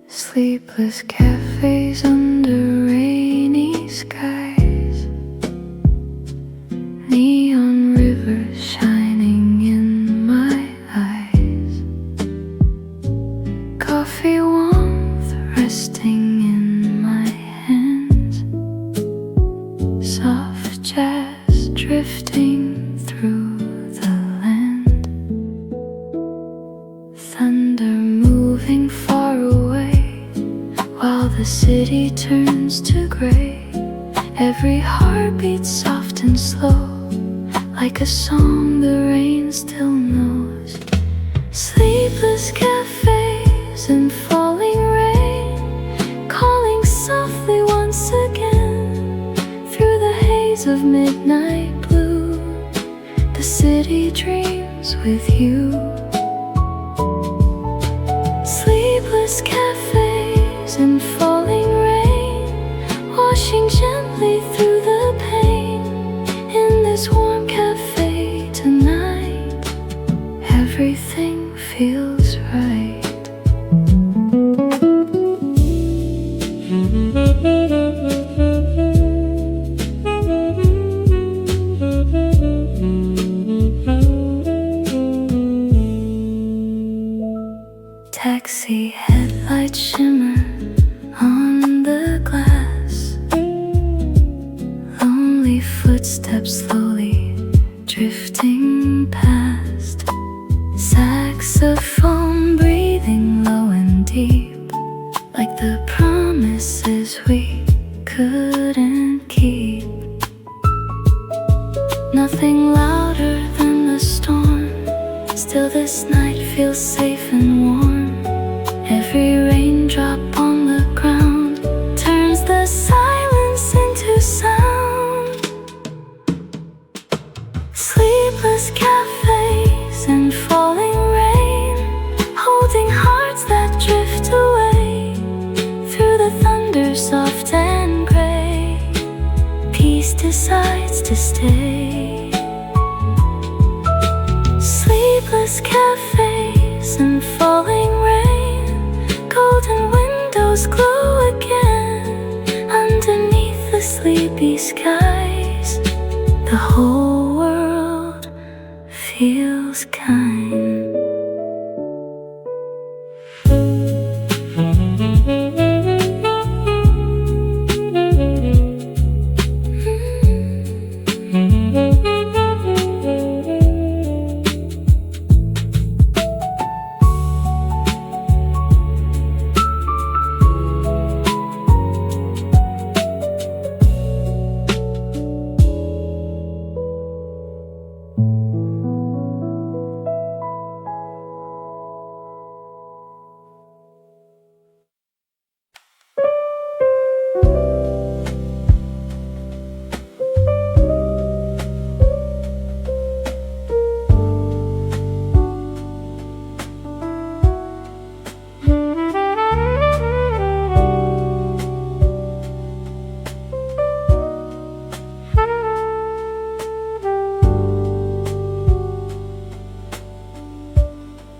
Sleepless cafes under rainy skies, neon rivers shining in my eyes, coffee warmth resting in my hands, soft jazz drifting through the land, thunder moving far away while the city turns to gray. Every heartbeat soft and slow, like a song the rain still knows. Sleepless cafes and falling rain, calling softly once again. Through the haze of midnight blue, the city dreams with you. Sleepless cafes and falling rain, washing gently through the pain. In this warm cafe tonight, everything feels right. Taxi headlights shimmer on the glass, lonely footsteps slowly drifting past, saxophone breathing low and deep, like the promises we couldn't keep. Nothing louder than the storm, still this night feels safe and warm. Every raindrop on the ground turns the silence into sound. Sleepless cafes and falling rain, holding hearts that drift away. Through the thunder soft and gray, peace decides to stay. Sleepless cafes and falling rain, golden windows glow again. Underneath the sleepy skies, the whole world feels kind.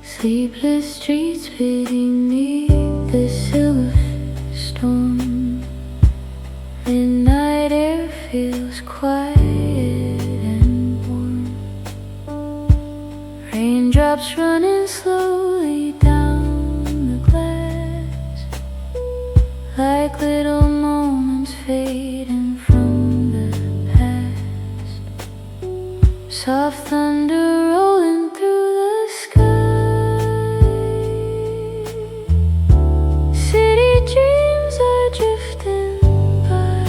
Sleepless streets beneath the silver storm. Midnight air feels quiet and warm. Raindrops running slowly down the glass, like little moments fading from the past. Soft thunder rolling through the sky. Dreams are drifting by.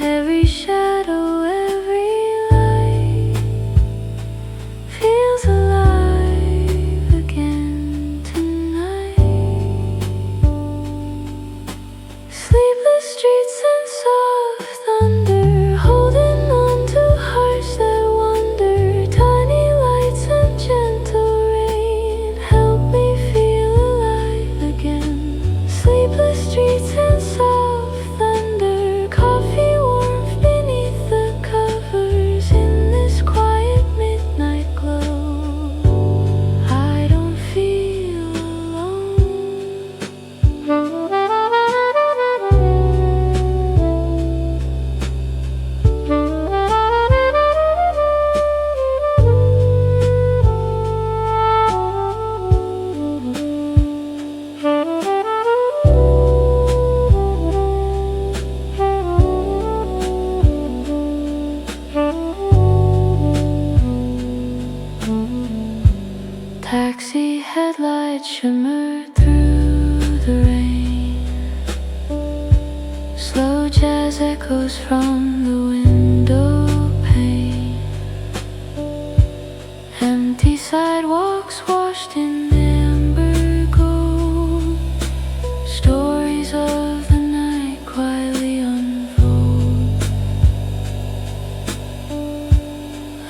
Every shadow, every light feels alive again tonight. Sleepless streets and soft thunder, holding on to hearts through the rain. Slow jazz echoes from the window pane. Empty sidewalks washed in amber gold. Stories of the night quietly unfold.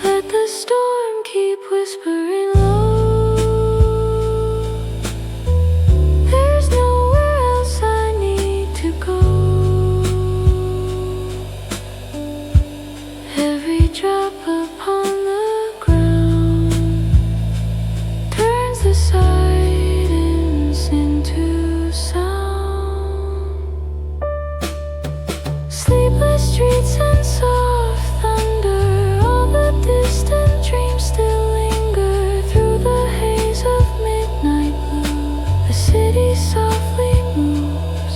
Let the storm keep whispering low. There's nowhere else I need to go. Every drop upon the ground turns the silence into sound. Sleepless streets and soft thunder, all the distant dreams still linger through the haze of midnight blue. The city softly moves.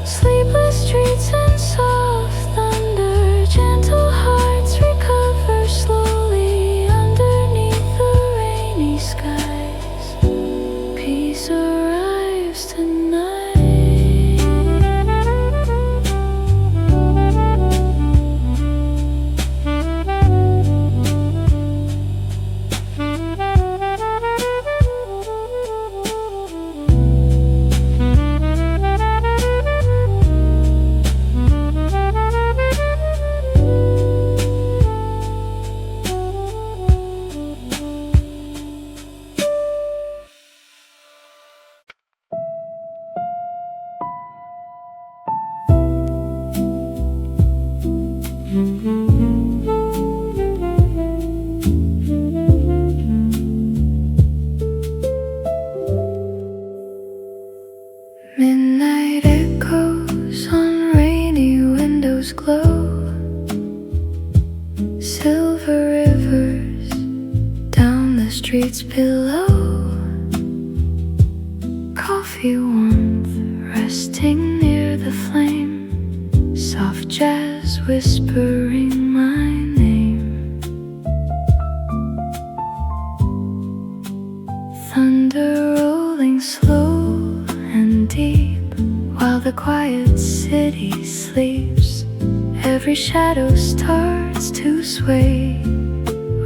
Sleepless streets and soft thunder, gentle hearts recover slowly underneath the rainy skies. Peace arrives tonight. Midnight echoes on rainy windows glow. Silver rivers down the streets below. Coffee warmth resting near the flame. Soft jazz whispering my name. Thunder rolling slow and deep while the quiet city sleeps. Every shadow starts to sway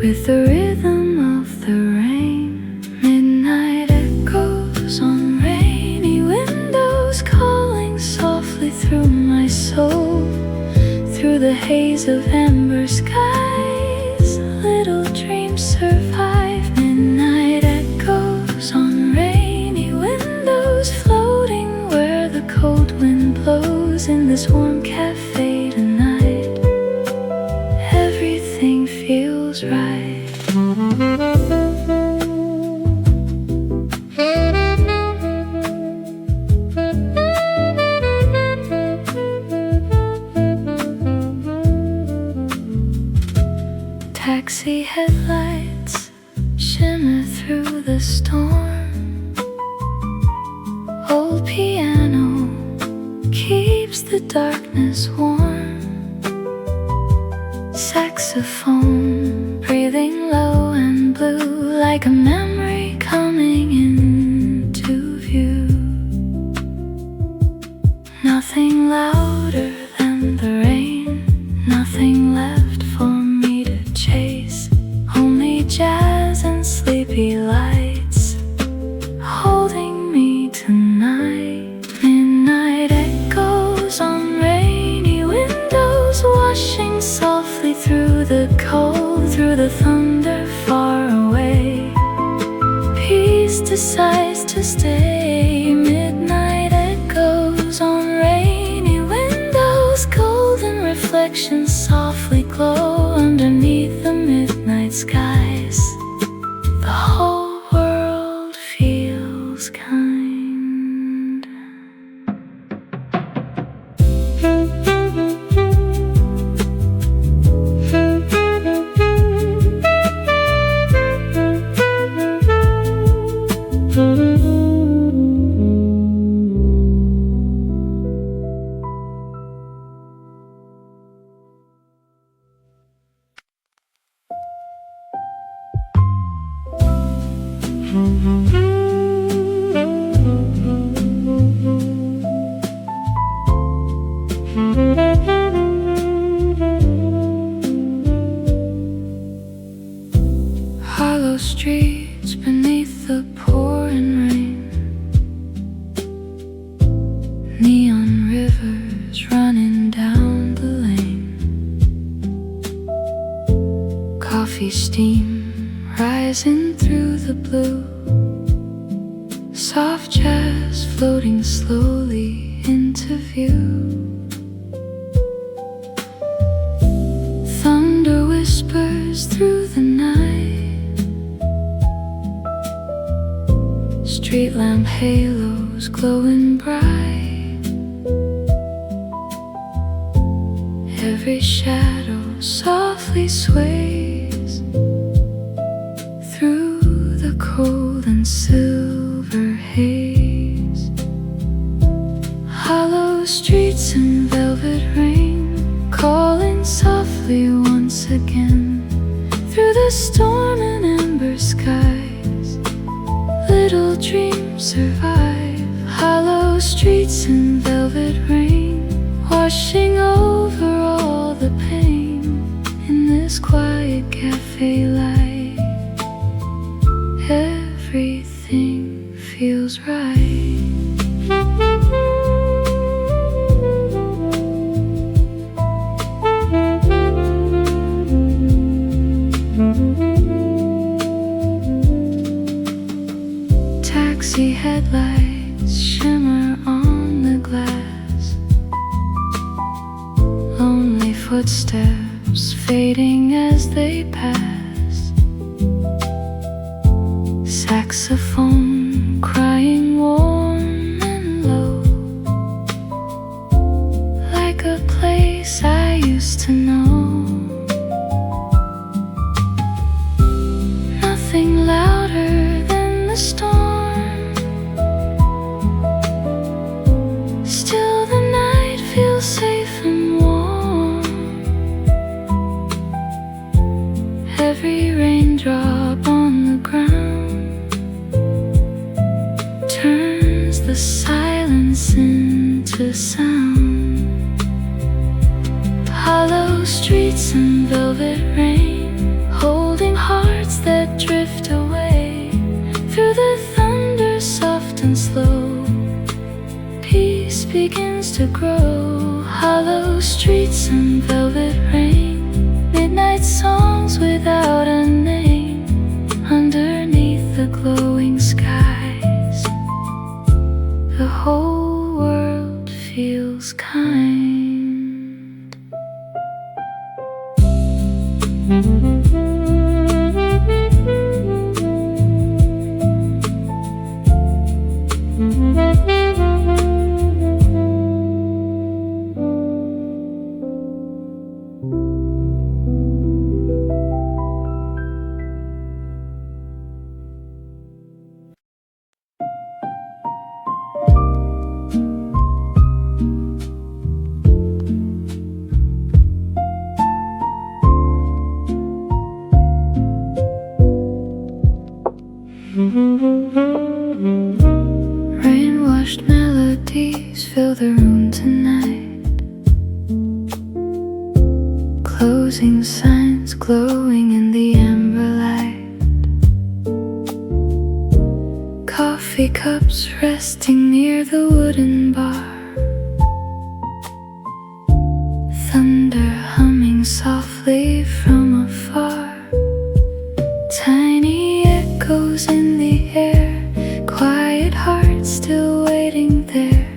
with the rhythm of the rain. Midnight echoes on rainy windows, calling softly through my soul. Through the haze of amber skies, little dreams survive. Midnight echoes on rainy windows, floating where the cold wind blows. In this warm cafe tonight, everything feels right. Taxi headlights shimmer through the storm. Old piano keeps the darkness warm. Saxophone breathing low and blue, like a memory coming into view. Nothing louder than the rain, nothing left for me to chase. Only jazz and sleepy lights holding me tonight. Midnight echoes on rainy windows, washing softly through the cold, through the thunder far away. Peace decides to stay. Midnight echoes on rainy windows, golden reflections softly glow underneath the midnight skies. The whole world feels kind. Neon rivers running down the lane, coffee steam rising through the blue, soft jazz floating slowly into view. Thunder whispers through the night, street lamp halos glowing bright. Every shadow softly sways through the cold and silver haze. Hollow streets in velvet rain, calling softly once again. Through the storm and amber skies, little dreams survive. Hollow streets in velvet rain, washing over all the pain. In this quiet cafe light, everything feels right. Taxi headlights shimmer on the glass, lonely footsteps fading as they pass. Saxophone crying warm and low, like a place I used to know. Nothing louder than the storm, still the night feels safe and warm. Every raindrop on the ground turns the silence into sound. Hollow streets in velvet rain, holding hearts that drift away. Through the thunder soft and slow, peace begins to grow. Hollow streets in velvet rain, midnight songs without a name. Underneath the glowing skies, the whole world feels kind. Rain-washed melodies fill the room tonight, closing signs glowing in the amber light. Coffee cups resting near the wooden bar, thunder humming softly from afar. Tiny echoes in the air, quiet hearts still waiting there.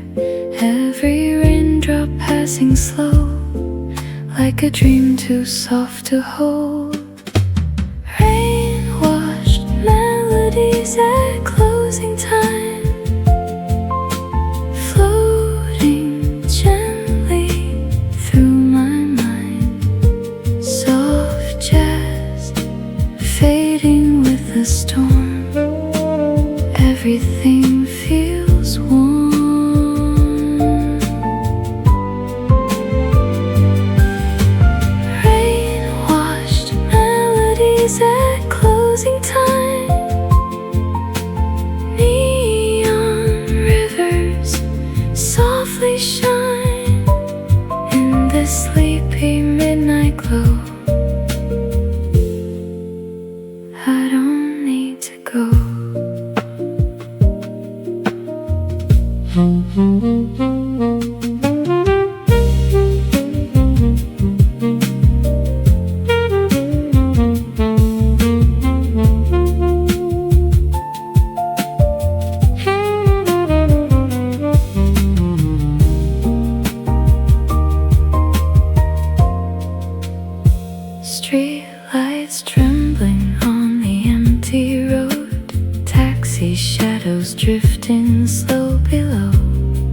Every raindrop passing slow, like a dream too soft to hold. Rain-washed melodies at closing time, floating gently through my mind. Soft jazz fading with the storm, everything feels warm. Rain-washed melodies at closing time, neon rivers softly shine in the sleepy midnight glow. I don't need to go. and slow below,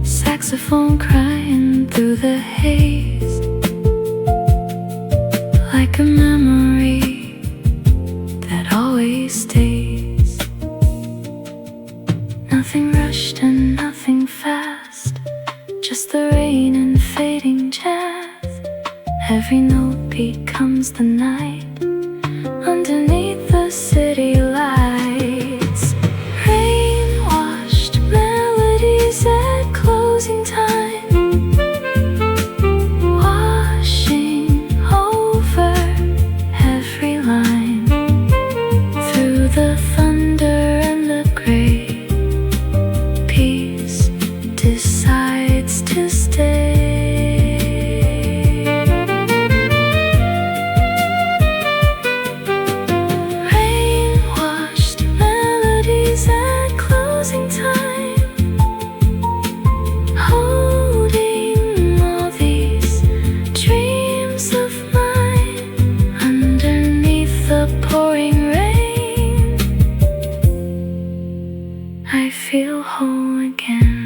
saxophone crying through the haze, like a memory that always stays. Nothing rushed and nothing fast, just the rain and fading jazz. Every note becomes the night underneath the city lights. Rain-washed melodies at closing time, washing over every line. Through the thunder and the gray, peace decides to stay. I feel whole again.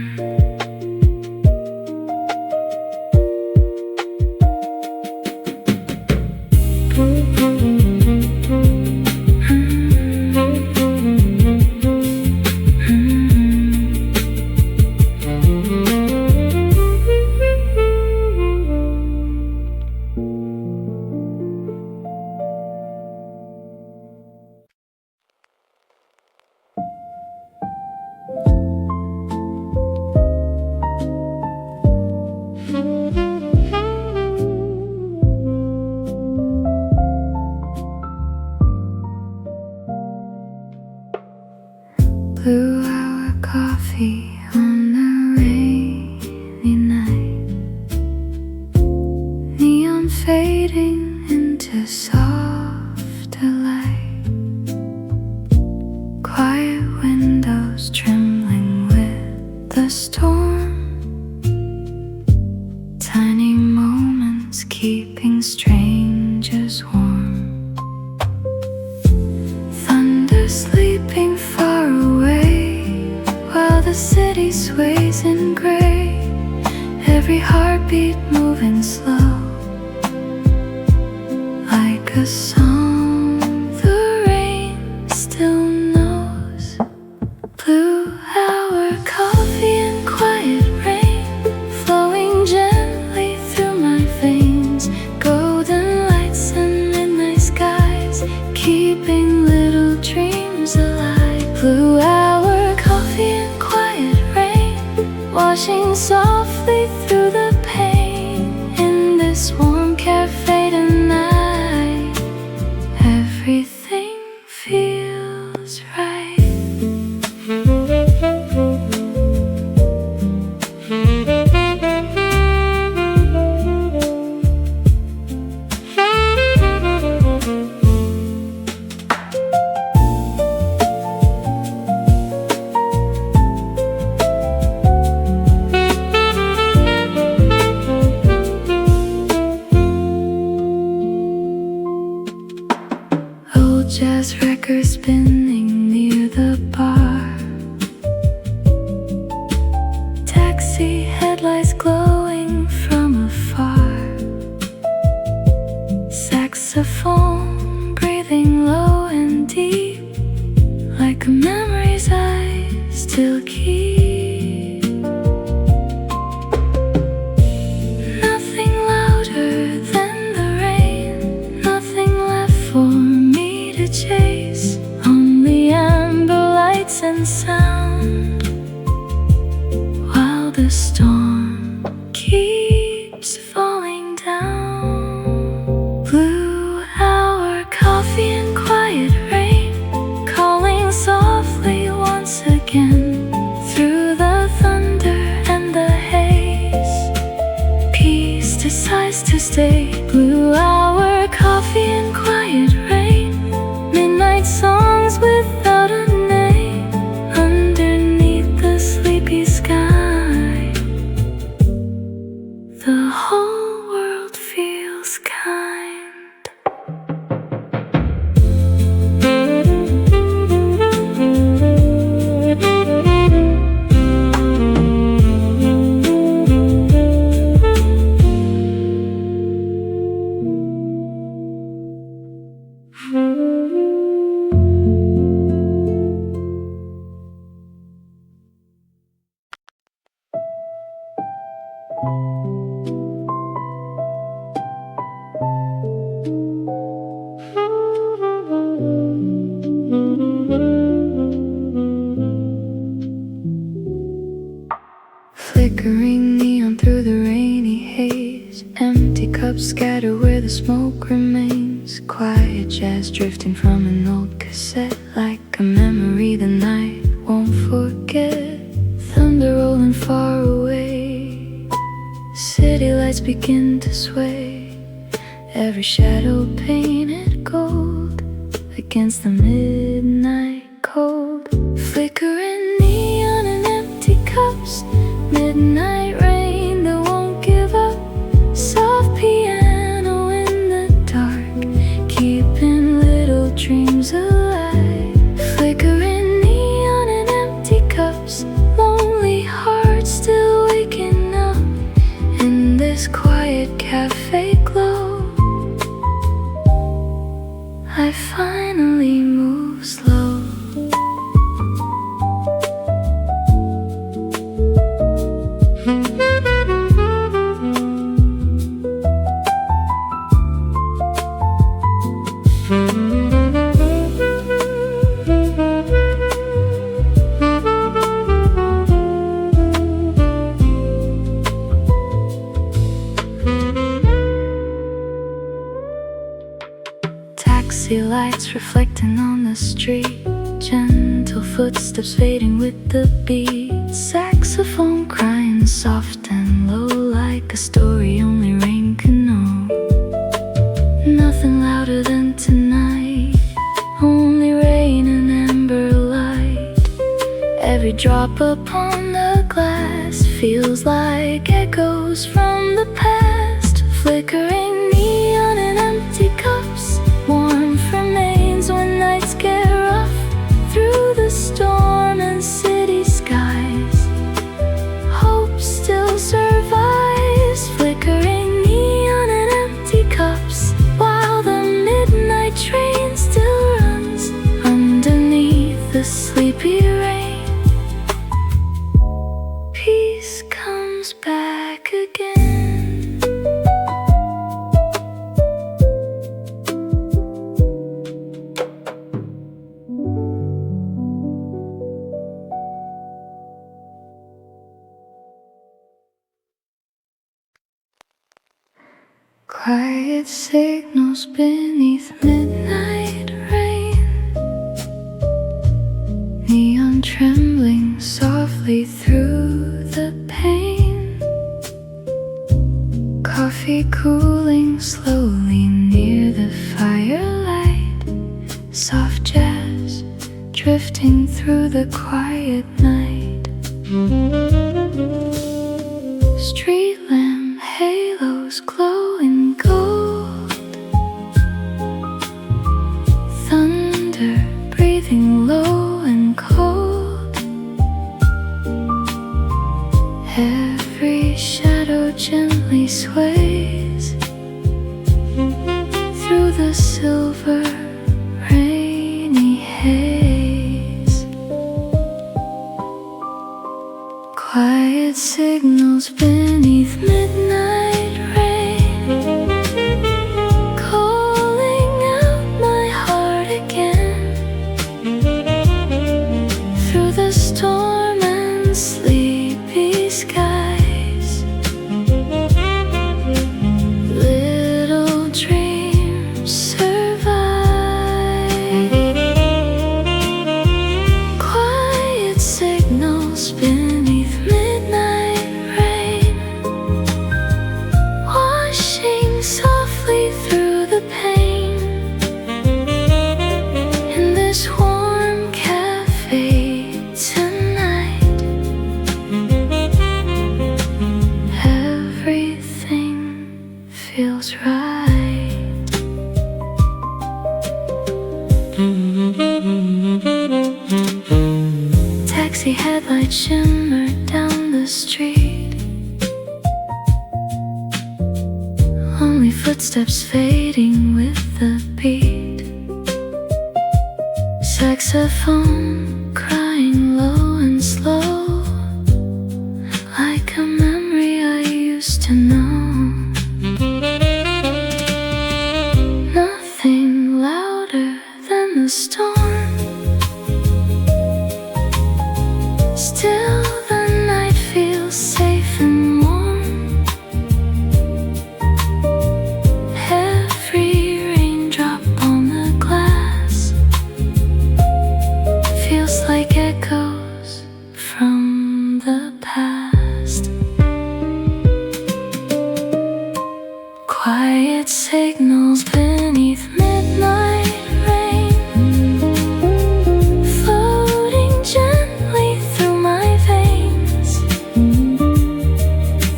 Blue hour coffee on a rainy night, neon fading into softer light, quiet windows trembling with the storm, tiny moments keeping strangers warm, thunder sleeping far away while the city sways in gray, every heartbeat moving slow, like a song the rain still knows. Blue hour coffee and quiet rain flowing gently through my veins, golden lights and midnight skies keeping little dreams alive. Blue hour coffee and quiet rain washing softly through the pain in this warm cafe tonight. Everything feels right. Jazz records spinning near the bar, taxi headlights glowing from afar, saxophone breathing low and deep, like a memories I still keep. Nothing louder than the rain, nothing left for me to chase, only amber lights and sound, while the storm keeps falling down. Blue hour coffee and quiet rain calling softly once again through the thunder and the haze, peace decides to stay. Blue hour coffee and quiet rain, midnight songs without a name underneath the sleepy sky. The whole world feels kind. Flickering neon through the rainy haze, empty cups scatter where the smoke remains. Quiet jazz drifting from an old cassette, like a memory the night won't forget. Thunder rolling far away, city lights begin to sway. Every shadow painted gold against the midnight cold. Flickering neon and empty cups, midnight rain that won't give up. Soft piano in the dark, keeping little dreams alive. Flickering neon and empty cups, lonely hearts still waking up in this quiet cafe glow. I finally move slow. Taxi lights reflecting on the street, gentle footsteps fading with the beat. Saxophone crying soft and low, like a story only rain can know. Nothing louder than tonight, only rain and amber light. Every drop upon the glass feels like echoes from the past. Flickering neon and empty cups, warmth remains when nights get rough. Through the storm and city skies, hope still survives. Flickering neon and empty cups, while the midnight train still runs underneath the sleepy rain. Peace comes back again. Quiet signals beneath midnight rain, neon trembling softly through the pain. Coffee cooling slowly near the firelight, soft jazz drifting through the quiet night. Street lamp halos glowing gold, thunder breathing low and cold. Every shadow gently sways through the silver rainy haze. Quiet signals beneath midnight rain, calling out my heart again. Through the storm and sleepy skies, little dreams survive. Quiet signals beneath midnight rain, washing softly through the pain. In this warm cafe tonight, everything feels right. Taxi headlights shimmer down the street, only footsteps fading with the beat. Saxophone crying low and slow, like a memory I used feels safe and warm. Every raindrop on the glass feels like echoes from the past. Quiet signals beneath midnight rain, floating gently through my veins,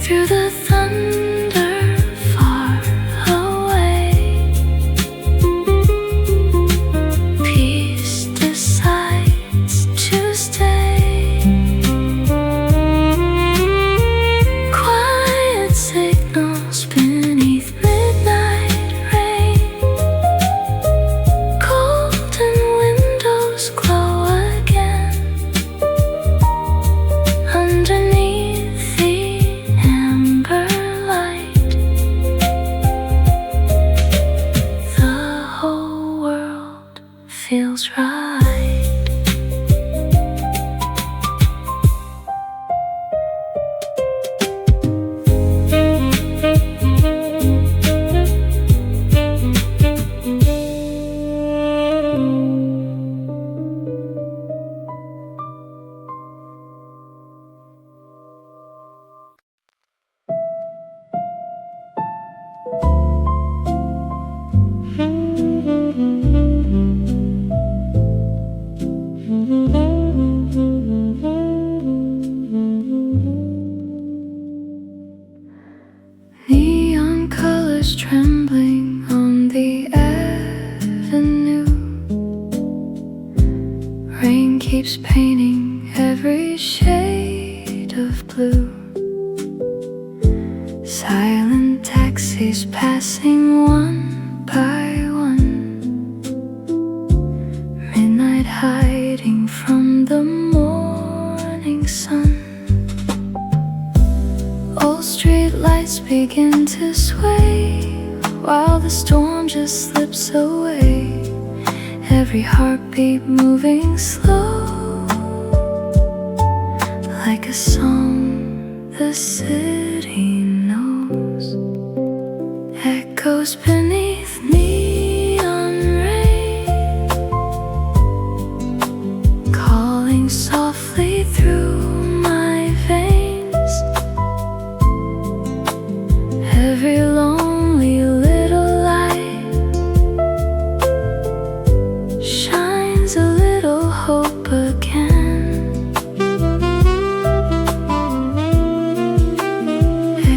through the thunder far away. Peace decides to stay. Quiet signals beneath midnight rain, golden windows glow again underneath the amber light. The whole world feels right. Neon colors trembling on the avenue. Rain keeps painting every shade of blue. Silent taxis passing one by one. Midnight hiding from the morning sun. All street lights begin to sway while the storm just slips away. Every heartbeat moving slow, like a song the city knows. Echoes beneath neon rain, calling softly through my veins. Every lonely little light shines a little hope again.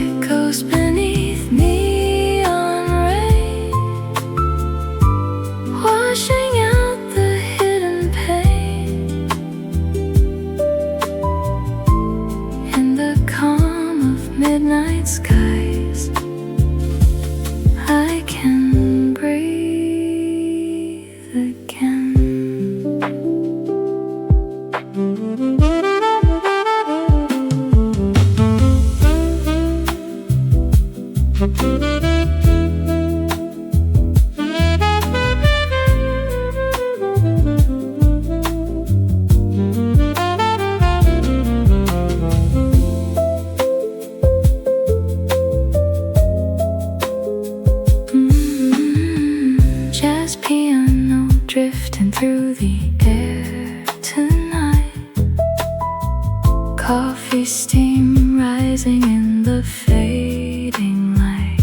Echoes beneath neon rain, washing out the hidden pain. In the calm of midnight skies, I can breathe again. Jazz piano drifting through the air tonight. Coffee steam rising in the fading light.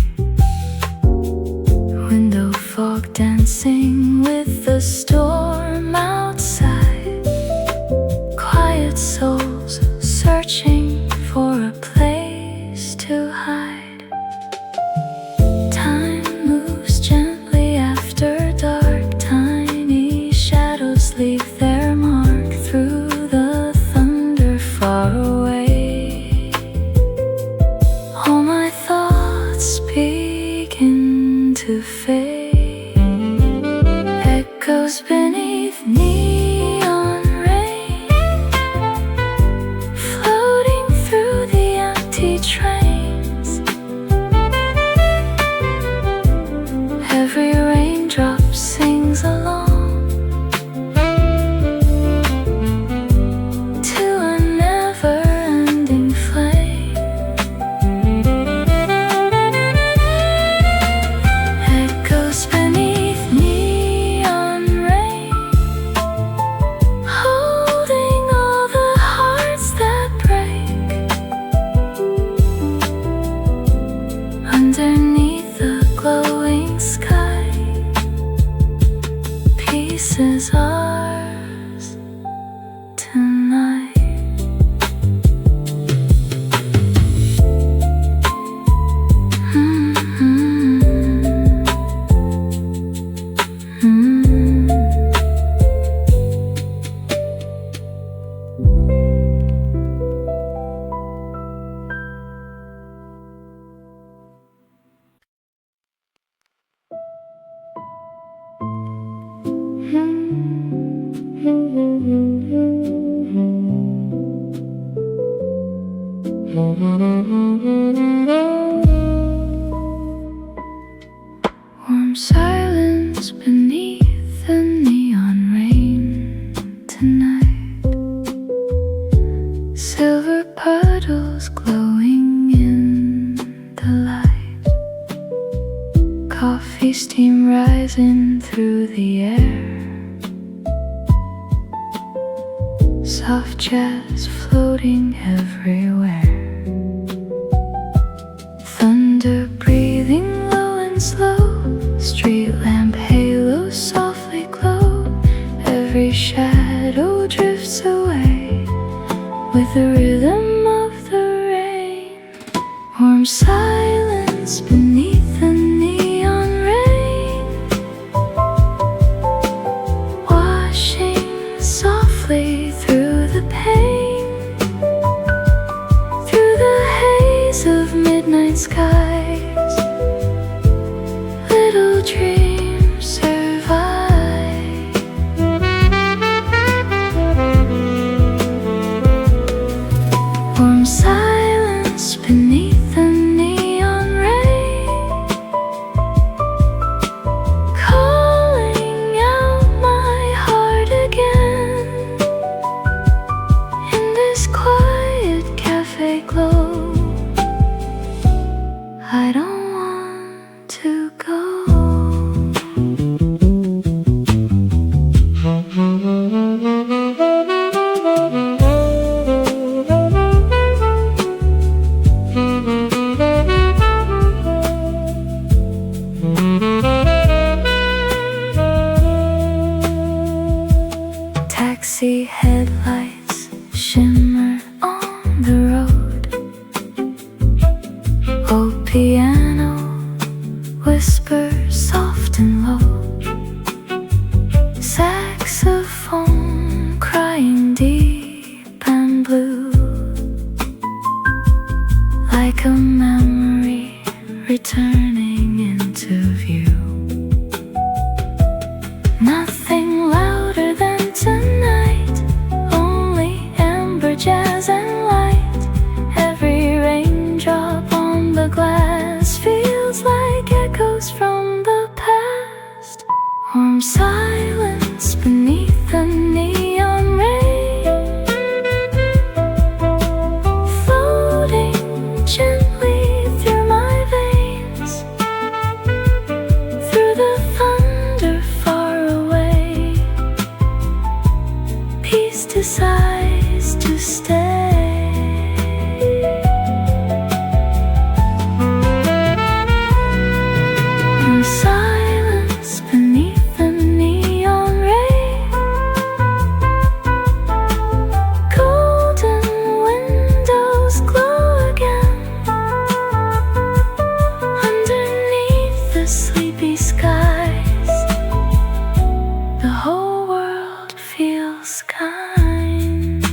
Window fog dancing with the storm outside. Quiet souls searching for a place to hide. Time moves gently after dark. Tiny shadows leave their mark through the thunder far away. All my thoughts begin to fade. Echoes beneath neon rain, floating through the Warm silence beneath the neon rain tonight. Silver puddles glowing in the light. Coffee steam rising through the air. Soft jazz floating everywhere. Thunder breathing low and slow. Street lamp halos softly glow. Every shadow drifts away with the rhythm of the rain. Warm silence beneath the neon rain, washing softly through the pain, through the haze of midnight skies. Little dreams survive. Warm silence beneath the neon rain, calling out my heart again. In this quiet cafe glow, I don't want to go. Taxi headlights shimmer on the road. Oh, piano whispers soft and low. Saxophone crying deep and blue, like a memory returning into view. Nothing louder than tonight, only amber jazz and light. Every raindrop on the glass feels like echoes from the past. Warm silence beneath the neon rain, floating gently through my veins, through the thunder far away. Peace decides to stay. In silence beneath the neon rain, golden windows glow again. Underneath the sleepy skies, the whole world feels kind.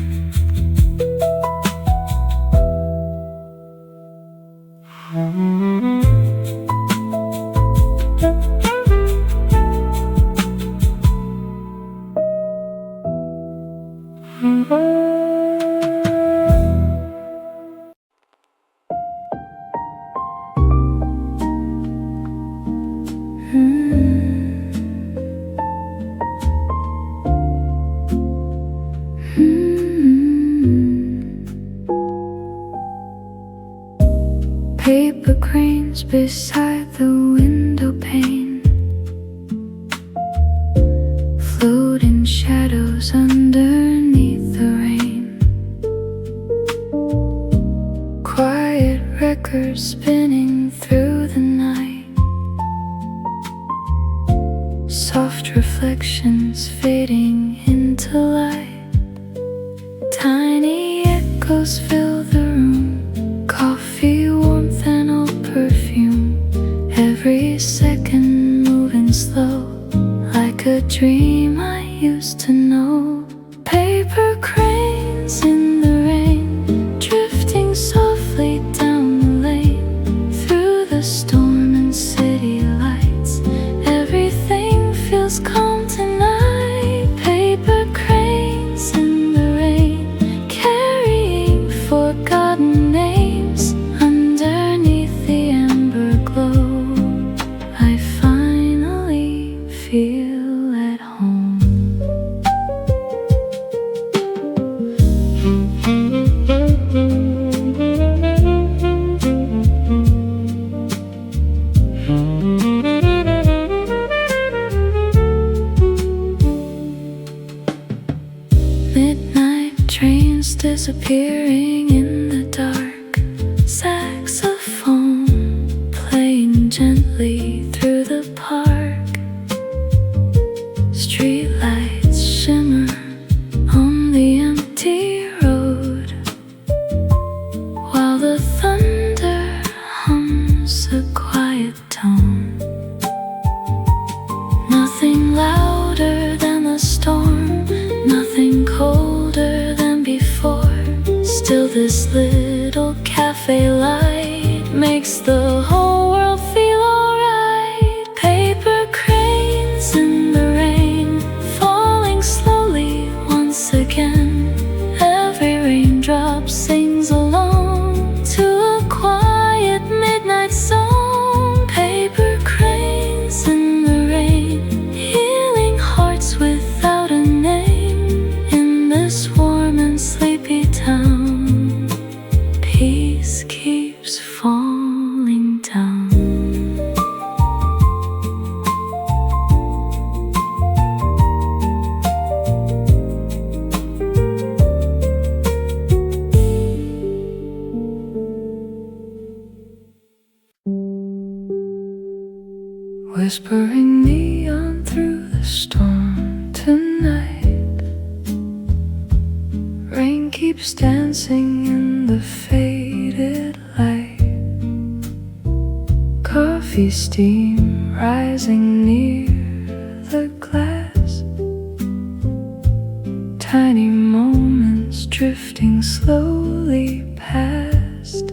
Paper cranes beside the window pane, floating shadows underneath the rain. Quiet records spinning through the night, soft reflections fading into light. Tiny echoes fill the room, coffee, warmth and old perfume. Every second moving slow, like a dream I used to know. Paper cranes in the rain, drifting softly down the lane, through the storm and city lights. Everything feels calm tonight. Paper cranes in the rain, carrying for gently through the park. Streetlights shimmer on the empty road, while the thunder hums a quiet tone. Nothing louder than the storm, nothing colder than before. Still this little cafe light makes the whole world feel alright. Paper cranes in the rain, falling slowly once again. Every raindrop sings along to a quiet midnight song. Paper cranes in the rain, healing hearts without a name. In this warm and sleepy town, peace keeps falling down. Whispering neon through the storm tonight. Rain keeps dancing in the faded light. Coffee steam rising near the glass. Tiny moments drifting slowly past.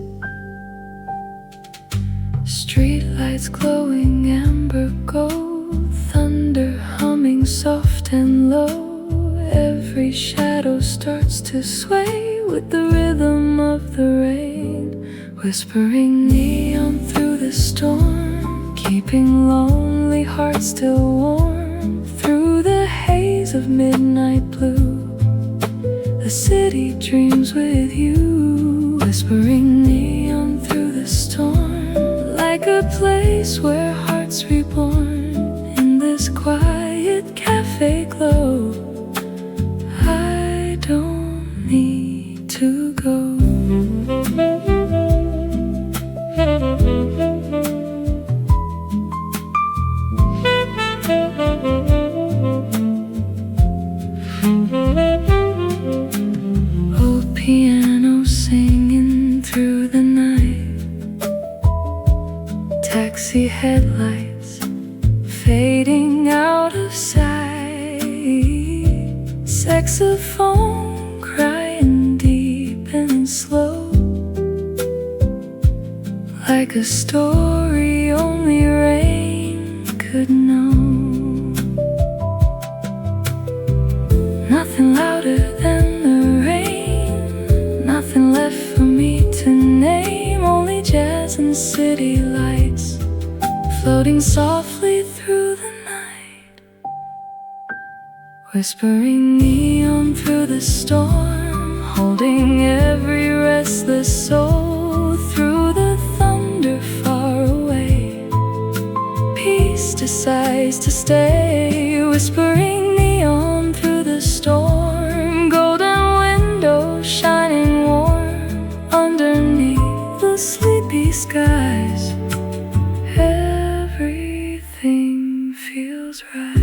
Streetlights glowing amber gold, thunder humming soft and low. Every shadow starts to sway with the rhythm of the rain. Whispering neon through the storm, keeping lonely hearts still warm. Through the haze of midnight blue, the city dreams with you. Whispering neon through the storm, like a place where hearts reborn. In this quiet cafe glow, I don't need to go. Old piano singing through the night. Taxi headlights fading out of sight. Saxophone crying deep and slow, like a story only rain could know. Nothing louder than the rain, nothing left for me to name. Only jazz and city lights floating softly through the night. Whispering neon through the storm, holding every restless soul. Through the thunder far away, peace decides to stay. Whispering neon through the storm, golden windows shining warm underneath the sleepy skies. Everything feels right.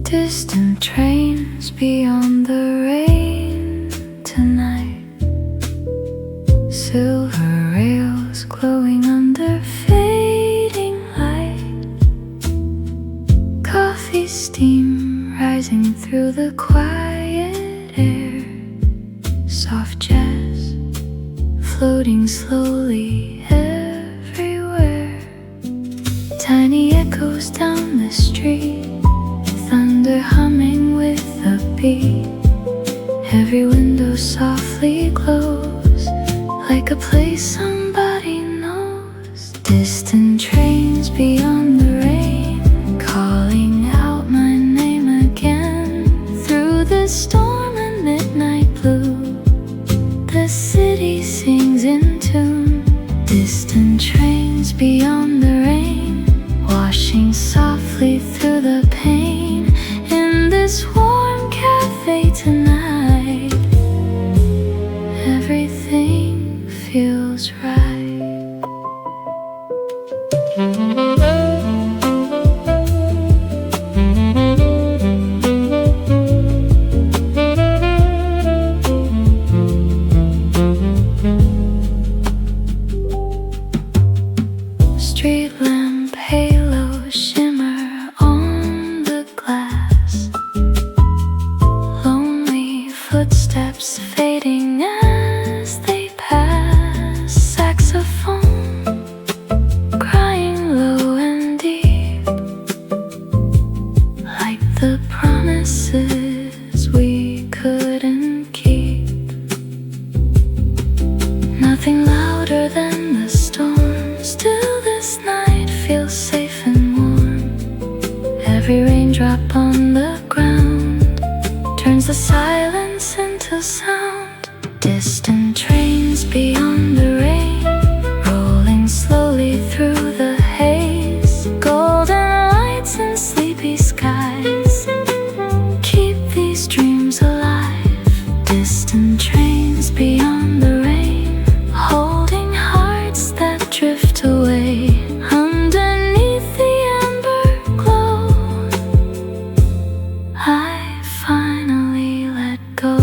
Distant trains beyond the rain tonight. Silver rails glowing under fading light. Coffee steam rising through the quiet air. Soft jazz floating slowly everywhere. Tiny echoes down the street, thunder humming with a beat. Every window softly glows, like a place somebody Distant trains beyond the rain, calling out my name again. Through the storm and midnight blue, the city sings in tune. Distant trains beyond the rain, washing softly through the pain. In this warm cafe tonight, everything feels right. Street lamp halo shimmer on the glass. Lonely footsteps fading as they pass. Saxophone crying low and deep, like the promises we couldn't keep. Nothing louder than the storm. Still this night feels safe and warm. Every raindrop on the ground turns the silence into sound. Distant trains beyond the rain, rolling slowly through the haze. Golden lights and sleepy skies keep these dreams alive. Distant trains beyond the rain, holding hearts that drift away. Underneath the amber glow, I finally let go.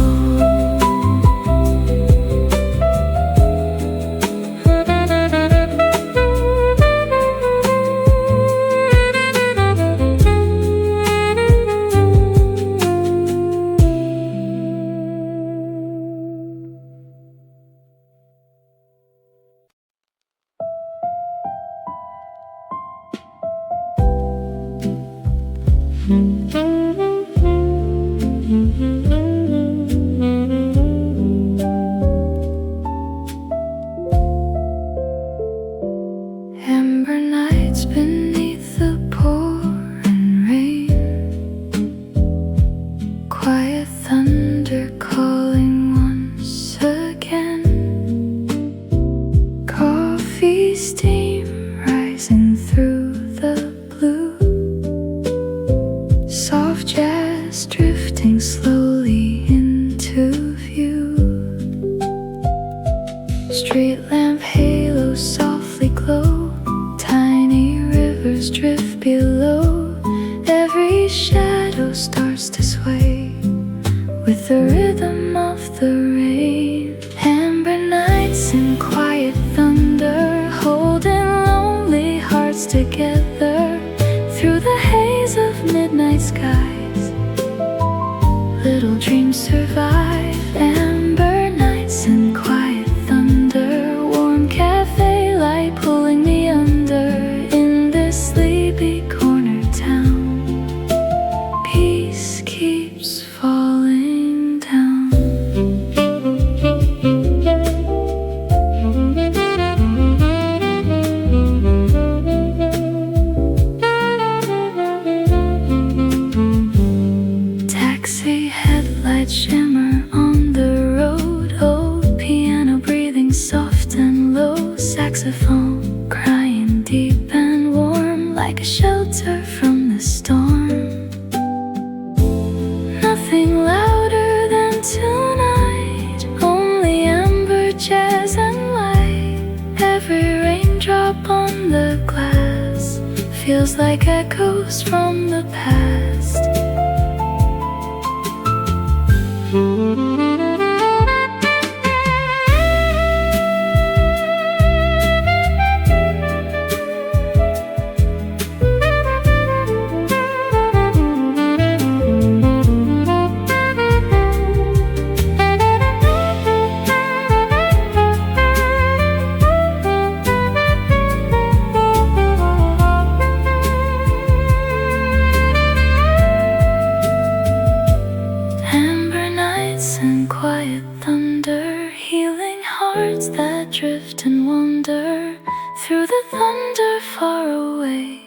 Amber nights beneath the pouring rain, quiet thunder calling once again. Coffee steam rising through the blue, soft jazz drifting slowly into view. Street lamp halos softly glow, tiny rivers drift below. Every shadow starts to sway with the rhythm of the rain. Amber nights and quiet thunder, holding lonely hearts together. Through the haze of midnight skies, little dreams survive. Amber nights and quiet thunder, warm cafe light pulling me under. In this sleepy corner town, peace keeps falling down. Taxi headlights shimmer on the road. Old piano breathing soft and low. Saxophone crying deep and warm, like a shelter from the storm. Nothing louder than tonight, only amber jazz and light. Every raindrop on the glass feels like echoes from the past. hearts that drift and wander through the thunder far away.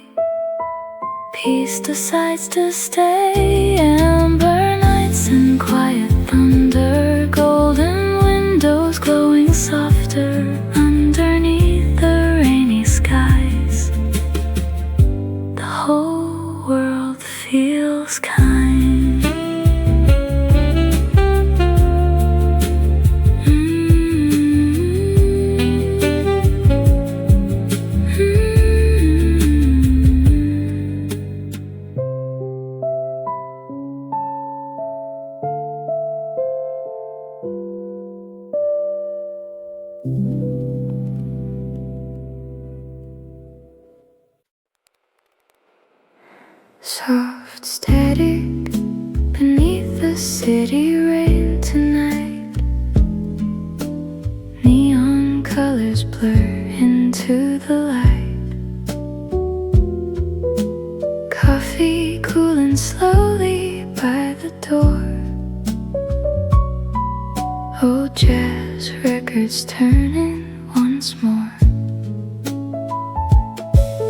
Peace decides to stay. Amber nights and quiet thunder, golden windows glowing softer underneath the rainy skies. The whole world feels kind. Soft static beneath the city rain tonight. Neon colors blur into the light. Coffee cooling slowly by the door. Old jazz records turning once more.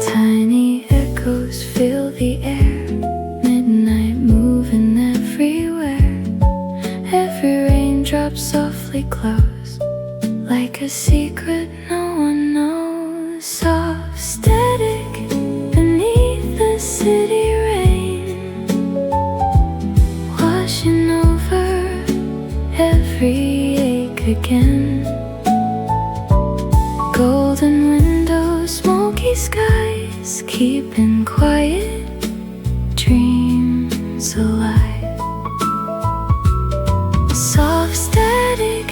Tiny echoes fill the air, midnight moving everywhere. Every raindrop softly glows, like a secret no one knows. Soft static beneath the city rain, washing over every ache again. Golden windows, smoky skies, keeping quiet dreams alive. Soft static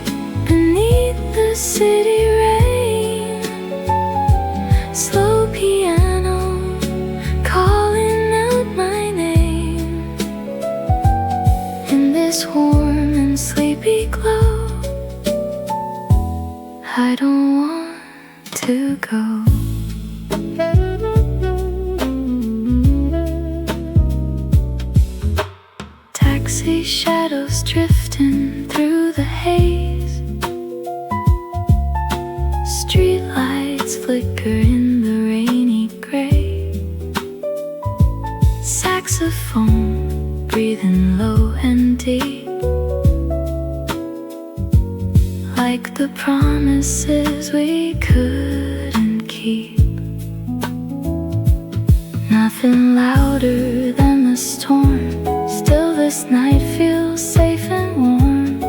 beneath the city rain. Slow piano calling out my name. In this warm and sleepy glow, I don't want to go. Taxi shadows drifting through the haze. Street lights flicker in the rainy gray. Saxophone breathing low and deep, like the promises we couldn't keep. Nothing louder than the storm, still this night feels safe and warm.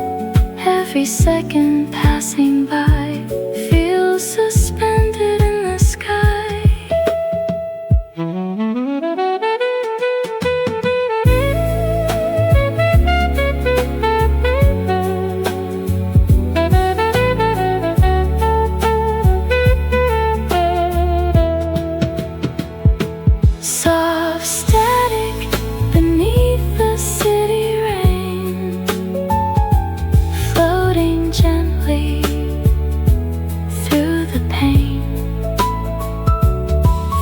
Every second passing by feels suspended in the sky. Soft static beneath the city rain, floating gently through the pain.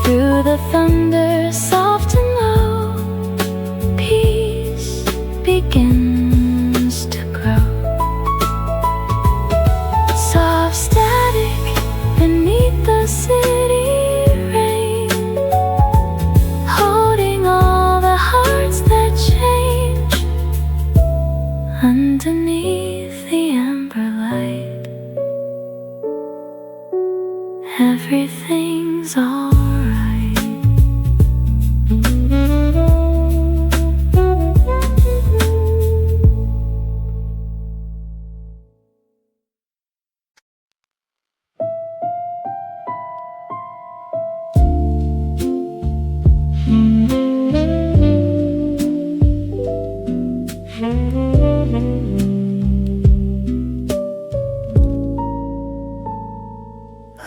Through the thunder, soft and low, peace begins to grow. Soft static beneath the city rain, holding all the hearts that change underneath the amber light. Everything's alright.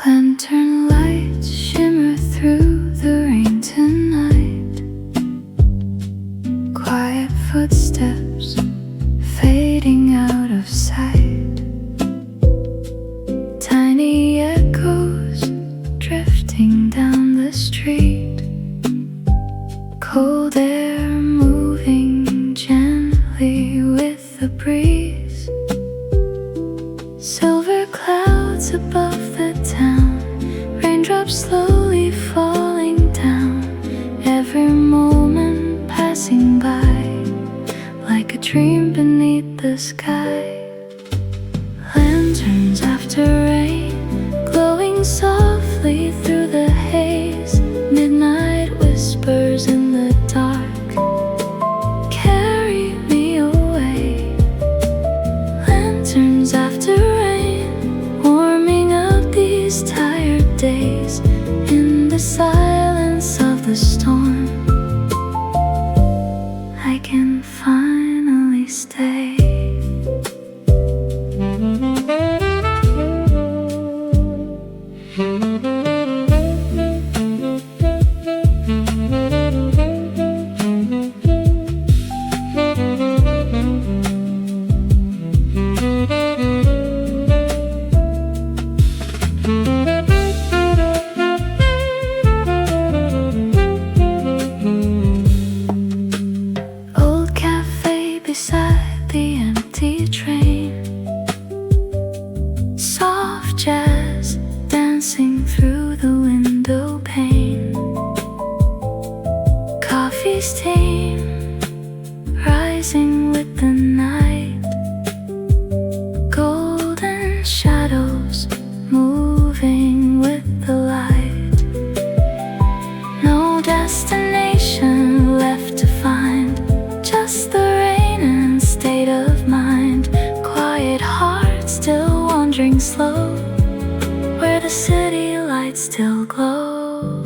Lantern lights shimmer through the rain tonight. Quiet footsteps fading out of sight. Tiny echoes drifting down the street. Cold air moving gently with the breeze. Silver clouds above the town, raindrops raindrops slowly falling down, every moment passing by, like a dream beneath the sky. Lanterns after rain, glowing softly through the haze. Midnight whispers in the dark, carry me away. Lanterns after rain, warming up these tired days. In the silence of the storm, I can finally stay. Old cafe beside the empty train, soft jazz dancing through the window pane. Coffee steam rising with the night, golden shadows moving with the light. No destination left to find, just the rain and state of mind. Quiet heart still wandering slow, where the city lights still glow.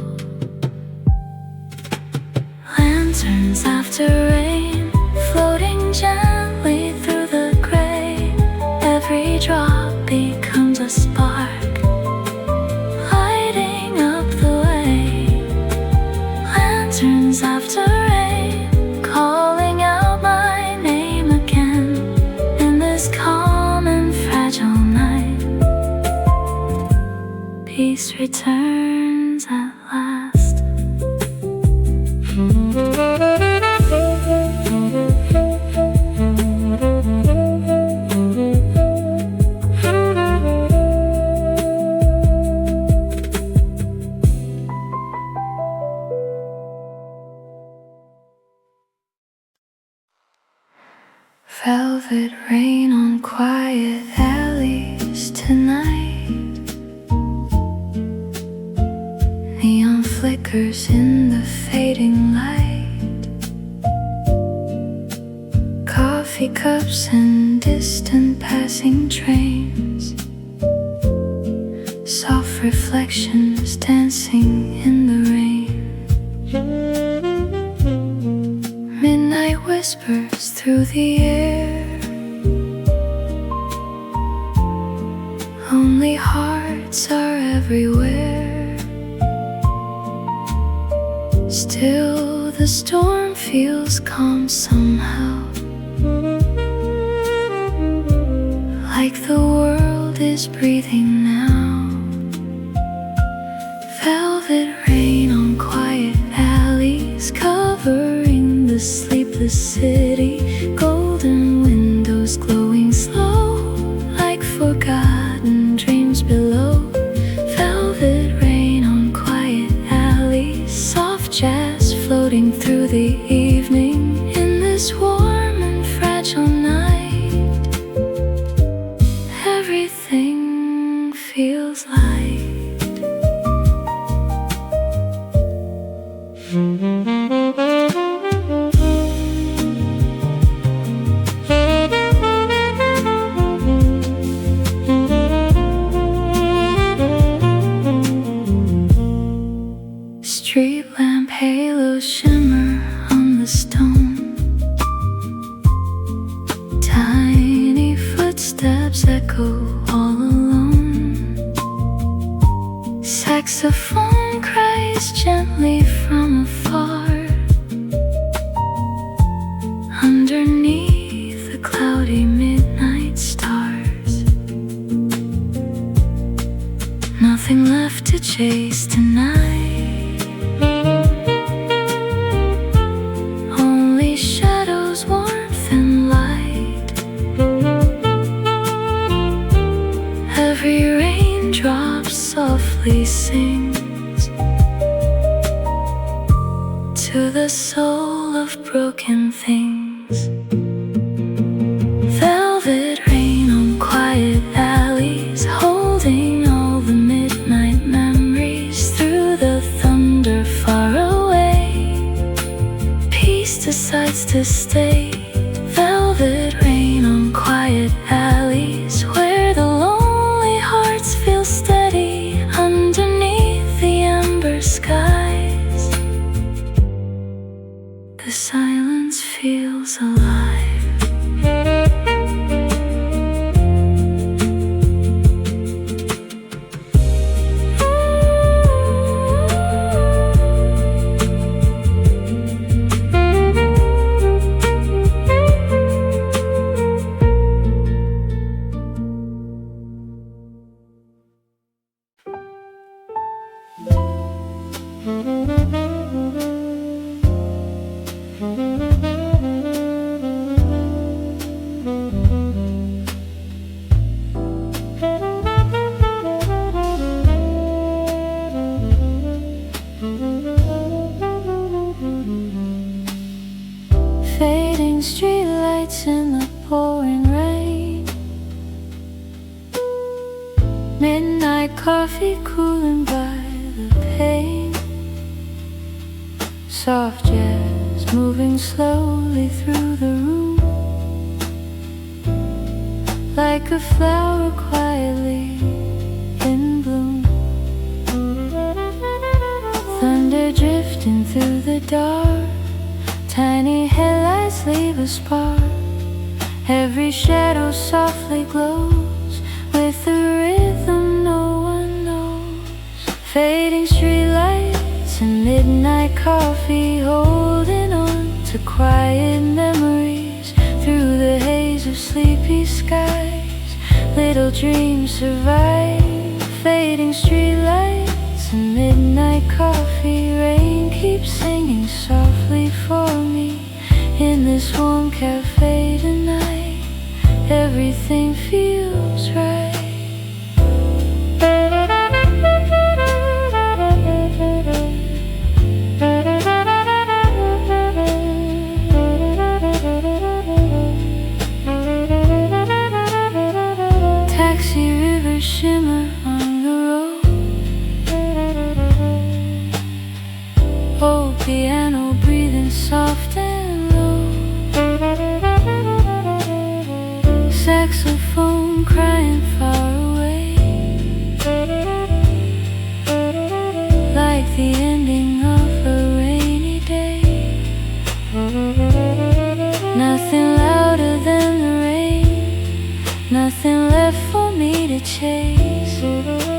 Lanterns after rain, floating gently through the gray. Every drop becomes a spark, lighting up the way. Lanterns after rain, calling out my name again. In this calm and fragile night, peace returns at last. Velvet rain on quiet alleys tonight. Neon flickers in the fading light. Coffee cups and distant passing trains. Soft reflections dancing in the rain. Midnight whispers through the air. Lonely hearts are everywhere. Still the storm feels calm somehow, like the world is breathing now. Velvet rain on quiet alleys, covering the sleepless city. Golden windows glowing slow, like forgotten dreams below. Velvet rain on quiet alleys, soft jazz floating through the evening. In this warm and fragile night, everything feels light. Street lamp halos shimmer on the stone. Tiny footsteps echo all alone. Saxophone cries gently from afar. Underneath the cloudy midnight stars, nothing left to chase tonight. Only shadows, warmth and light. Every raindrop softly sing. to the soul of broken things. Velvet rain on quiet alleys, holding all the midnight memories through the thunder far away. Peace decides to stay. Velvet rain on quiet alleys, where the lonely hearts feel steady underneath the ember skies. The silence feels alive. Fading streetlights in the pouring rain, midnight coffee cooling by the pane, soft jazz moving slowly through the room, like a flower quietly in bloom. Thunder drifting through the dark, tiny headlights leave a spark. Every shadow softly glows with a rhythm no one knows. Fading streetlights and midnight coffee, holding on to quiet memories through the haze of sleepy skies. Little dreams survive. Fading streetlights and midnight coffee, rain keeps singing softly for me in this warm cafe tonight. Everything feels right. Taxi river shimmer on the road, old piano breathing soft and low, saxophone crying far away, like the ending of a rainy day. Nothing louder than the rain, nothing left for me to chase,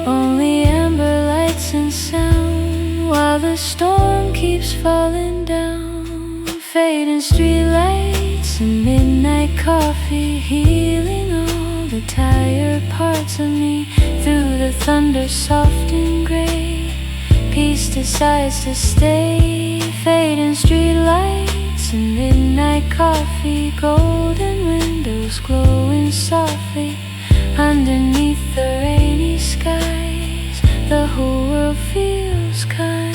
only amber lights and sound while the storm keeps falling down. Fading streetlights and midnight coffee, healing all the tired parts of me through the thunder soft and gray. Peace decides to stay. Fading streetlights and midnight coffee, golden windows glowing softly underneath the rainy skies. The whole world feels kind.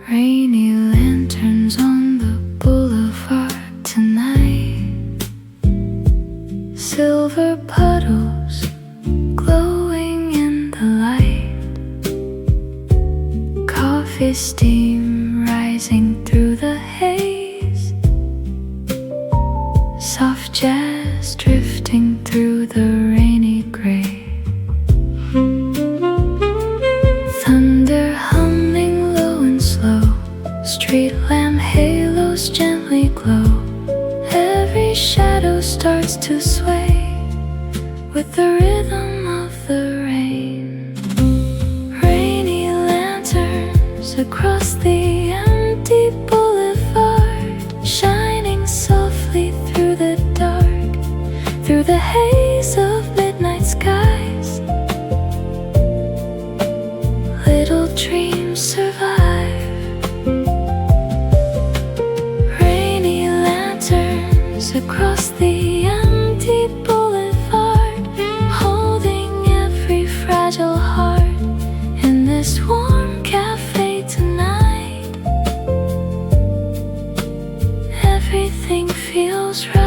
Rainy lanterns on the boulevard tonight, silver puddles glowing in the light. steam rising through the haze, soft jazz drifting through the rainy gray, thunder humming low and slow, street lamp halos gently glow. Every shadow starts to sway with the rhythm of the rain. Rainy lanterns across the empty boulevard, shining softly through the dark, through the haze of midnight skies. Little dreams survive. Rainy lanterns across the empty boulevard, holding every fragile heart in this warm cafe tonight. Everything feels right.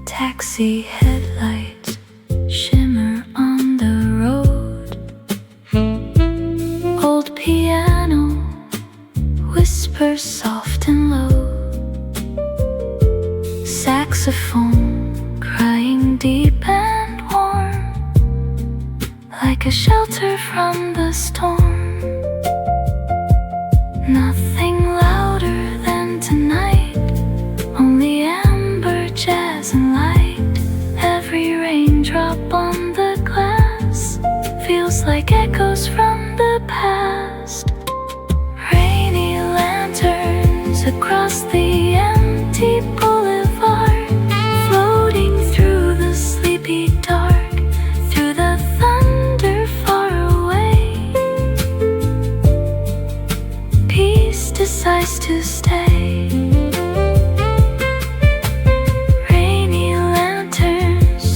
Taxi headlights shimmer on the road. Old piano whispers soft and low. Saxophone crying deep and warm, like a shelter from the storm. Nothing louder than tonight, only amber, jazz and light. Every raindrop on the glass feels like echoes from the past. Rainy lanterns across the empty boulevard, floating through the sleepy dark, through the thunder far away. Peace decides to stay.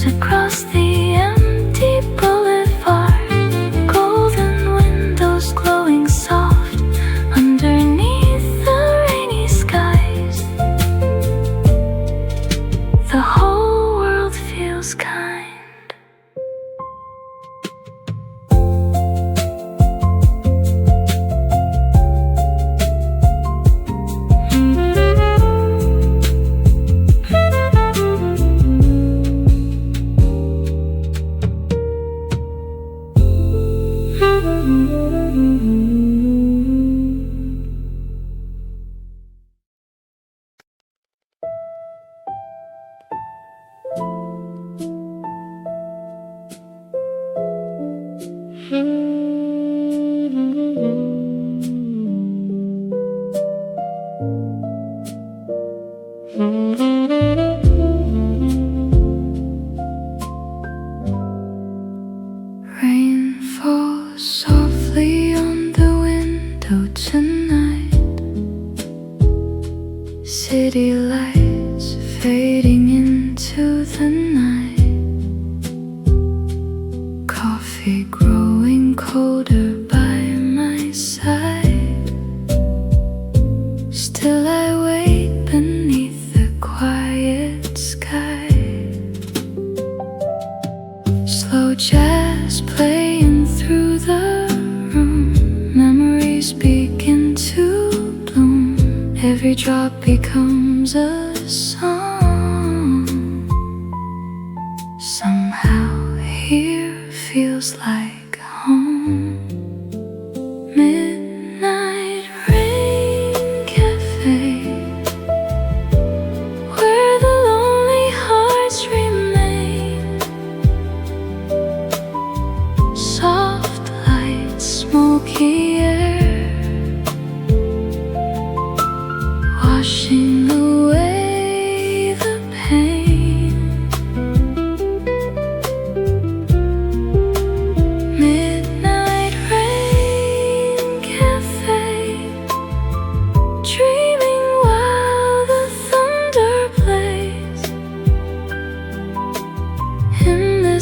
Across the empty boulevard, golden windows glowing soft underneath the rainy skies. The whole world feels kind. Rain falls softly on the window tonight. City lights fading into the night. Coffee growing colder by my side. Still I wait beneath the quiet sky. Slow jazz playing through the room. Memories begin to bloom. Every drop becomes a song. Somehow here feels like home. Midnight rain cafe, where the lonely hearts remain. Soft light, smoky air, washing away the pain.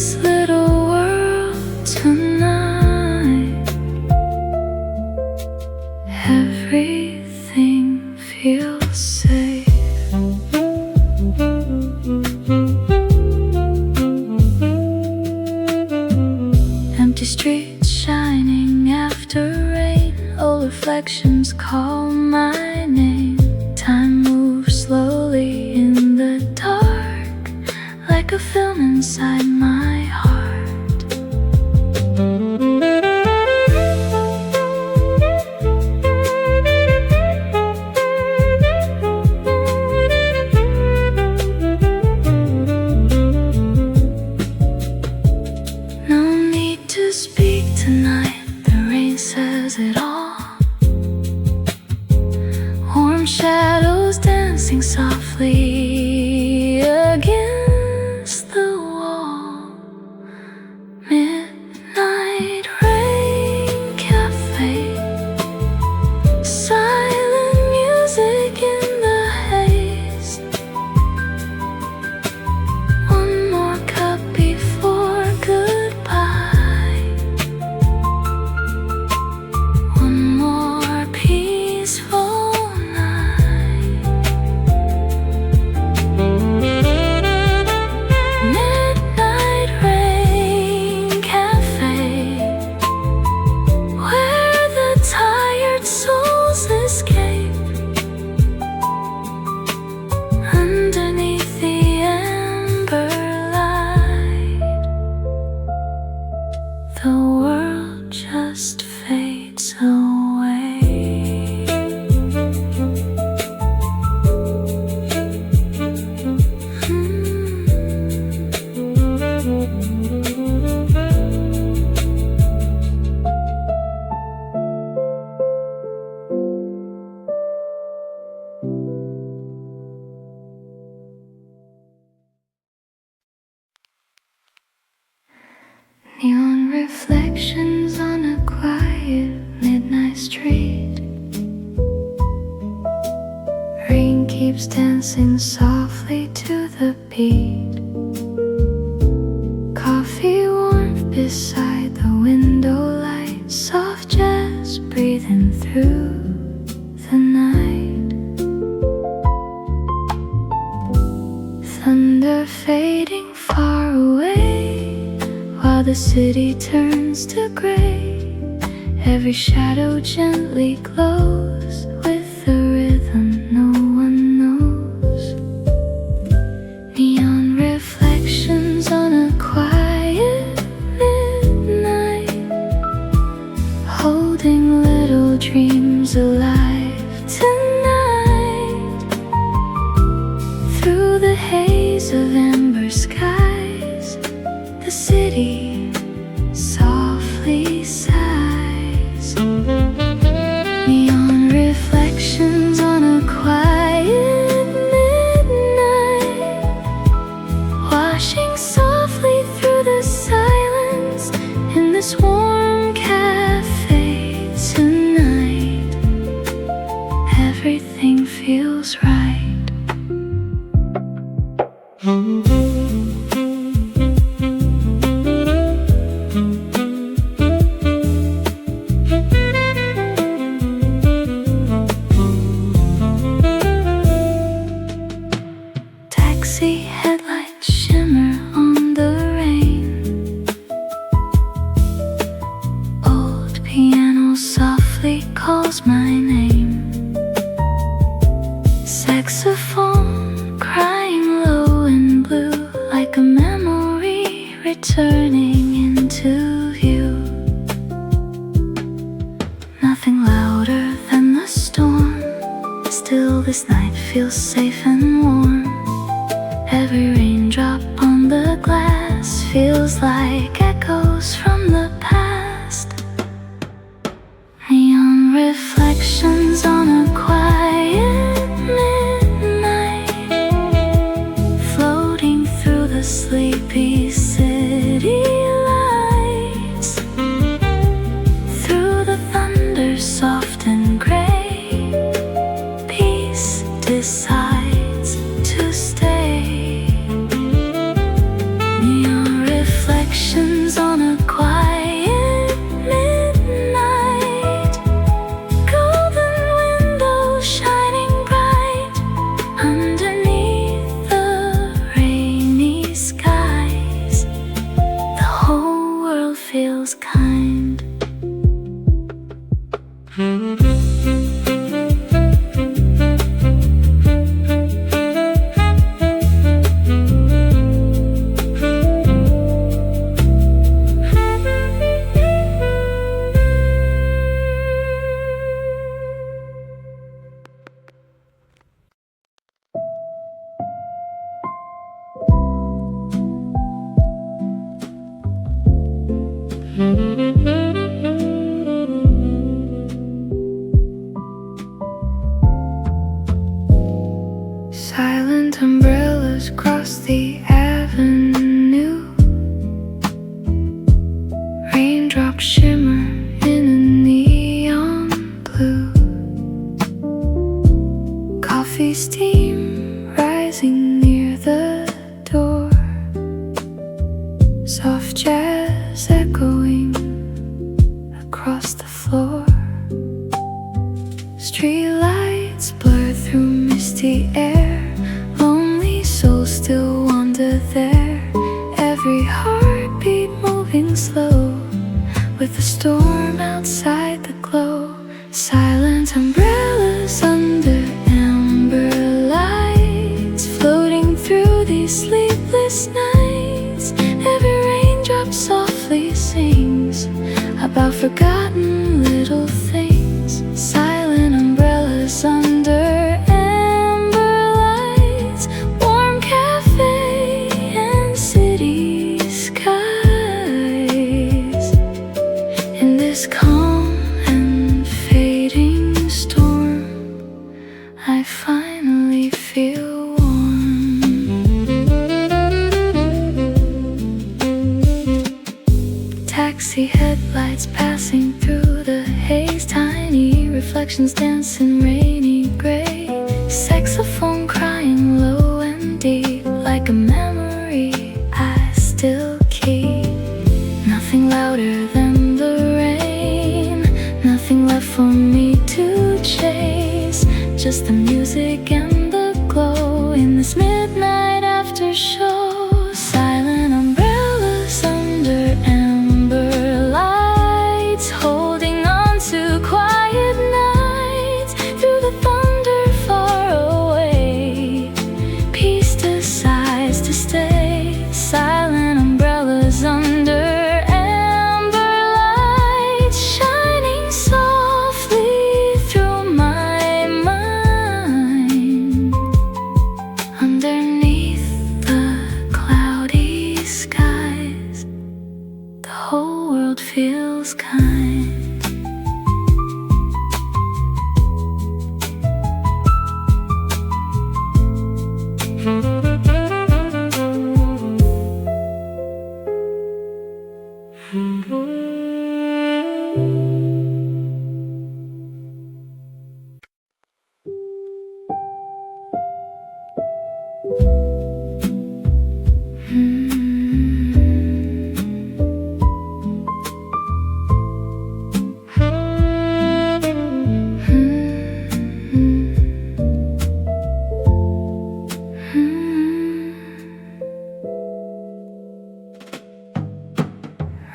this little world tonight. Everything feels safe. Empty streets shining after rain, old reflections call my name. Time moves slowly in the dark, like a film inside my heart. No need to speak tonight, the rain says it all. Warm shadows dancing softly against the wall. Midnight rain cafe, silent music in the haze. One more cup before goodbye. One more peaceful night. Midnight rain cafe, where the tired souls escape. Underneath the amber light, the world just fades away. Neon reflections on a quiet midnight street. Rain keeps dancing softly to the beat. Coffee warmth beside the window light. Soft jazz breathing through the night. Thunder fading far away, while the city turns to gray. Every shadow gently glows with a rhythm no one knows. Neon reflections on a quiet midnight, holding little dreams alive tonight. Through the haze of amber skies, the city softly sighs. Neon reflections on a quiet midnight, washing softly through the silence in this warm cafe tonight. Everything feels right. Taxi headlights shimmer on the rain. Old piano softly calls my name. Saxophone crying low and blue, like a memory returning into view. Nothing louder than the storm, still this night feels safe and warm. Every raindrop on the glass feels like echoes from the past. Neon reflections on a quiet midnight, floating through the sleepy city lights. Through the thunder soft and gray, peace decides to stay. Neon reflections feels kind. Silent umbrellas cross the avenue. Raindrops shimmer in a neon blue. Coffee steam rising near the door. Soft jazz echoing across the floor. Streetlights blur through misty air. Lonely souls still wander there. Every heartbeat moving slow, with the storm outside the glow. Silent umbrellas under amber lights, floating through these sleepless nights. Every raindrop softly sings about forgotten little things. Silent umbrellas under amber lights, warm cafe and city skies. In this calm and fading storm, I finally feel warm. Taxi headlights passing through the haze. Tiny reflections dance in rainy gray. Saxophone crying low and deep, like a memory I still keep. Nothing louder than the rain, nothing left for me to chase. Just the music and the glow in this midnight after show. Silent umbrellas under amber lights, holding on to quiet nights. Through the thunder far away, peace decides to stay. Silent umbrellas under amber lights, shining softly through my mind. Underneath the cloudy skies, the whole world feels kind.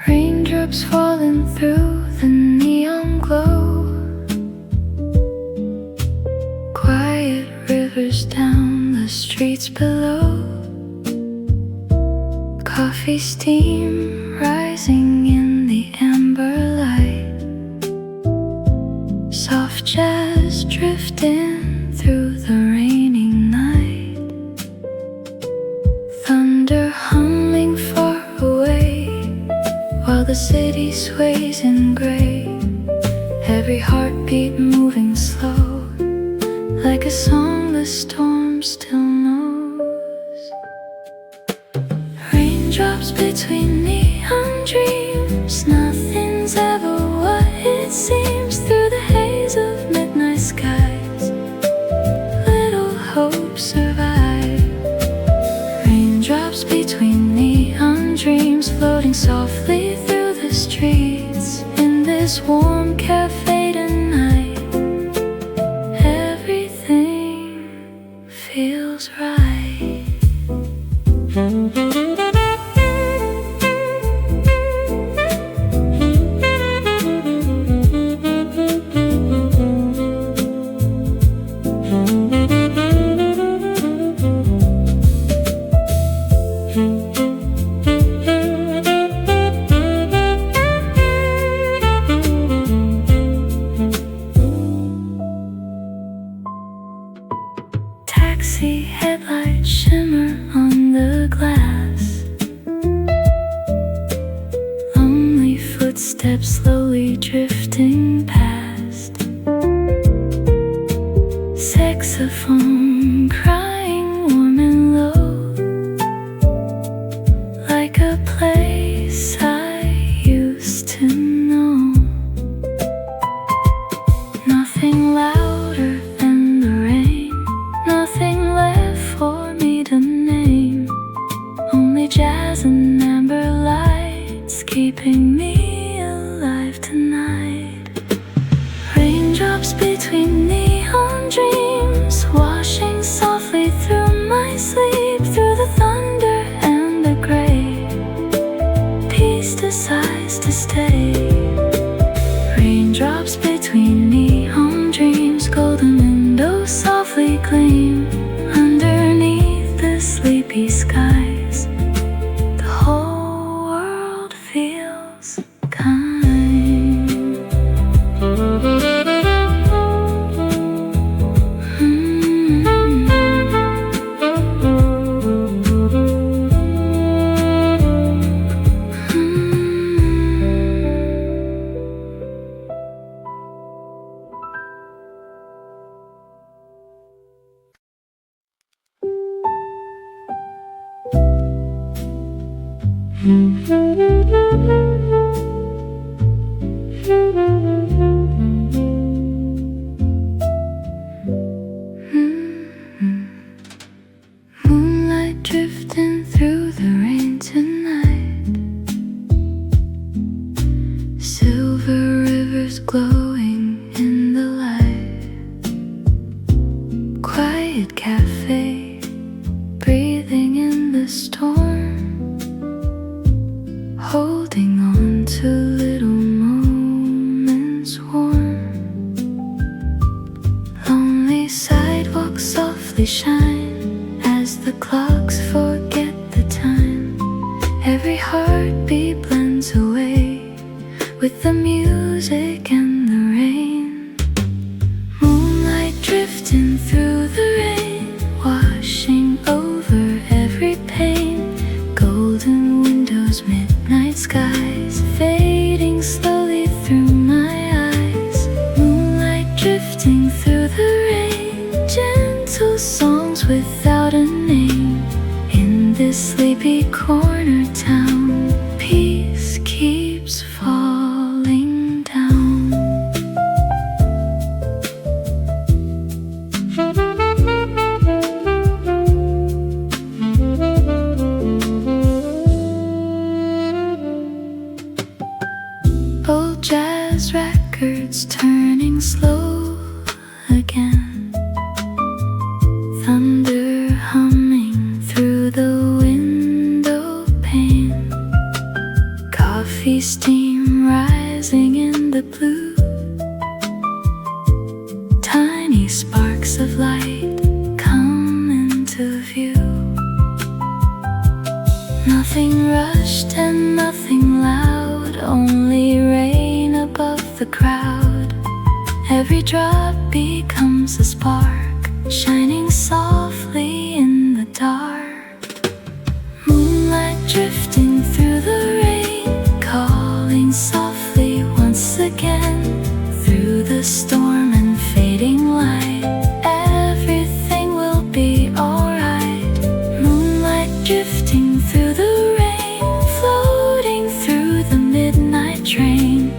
Raindrops falling through the neon glow. Quiet rivers down the streets below. Coffee steam rising in the amber light. Soft jazz drifting through the raining night. Thunder humming far away, while the city sways in gray. Every heartbeat moving slow, like a song the storm still knows. Raindrops between neon dreams, nothing's ever what it seems. Through the haze of midnight skies, little hope survive. Raindrops between neon dreams, floating softly through the streets. In this warm cafe tonight, everything feels right. footsteps slowly drifting past. Saxophone crying warm and low, like a place I used to know. Nothing louder than the rain, nothing left for me to name. Only jazz and amber lights keeping me alive tonight. Raindrops between neon dreams, washing softly through my sleep. Through the thunder and the gray, peace decides to stay. Raindrops between neon dreams, golden windows softly gleam. Underneath the sleepy skies, the whole world feels kind. Moonlight drifting through the rain tonight, silver rivers glowing in the light. Quiet cafe, breathing in the storm, holding on to little moments warm. Lonely sidewalks softly shine as the clocks forget the time. Every heartbeat blends away with the music and the rain. Moonlight drifting through the rain, washing over every pane. Golden windows, midnight skies, fading slowly through my eyes. Moonlight drifting through the rain, gentle songs without a name. In this sleepy corner town, peace keeps falling down. Old jazz records turning slow again, thunder humming through the window pane. Coffee steam rising in the blue, tiny sparks of light come into view. Nothing rushed and nothing loud, only rain above the crowd. Every drop becomes a spark, shining softly in the dark. Moonlight drifting through the rain, calling softly once again. Through the storm and fading light, everything will be alright. Moonlight drifting through the rain, floating through the midnight train.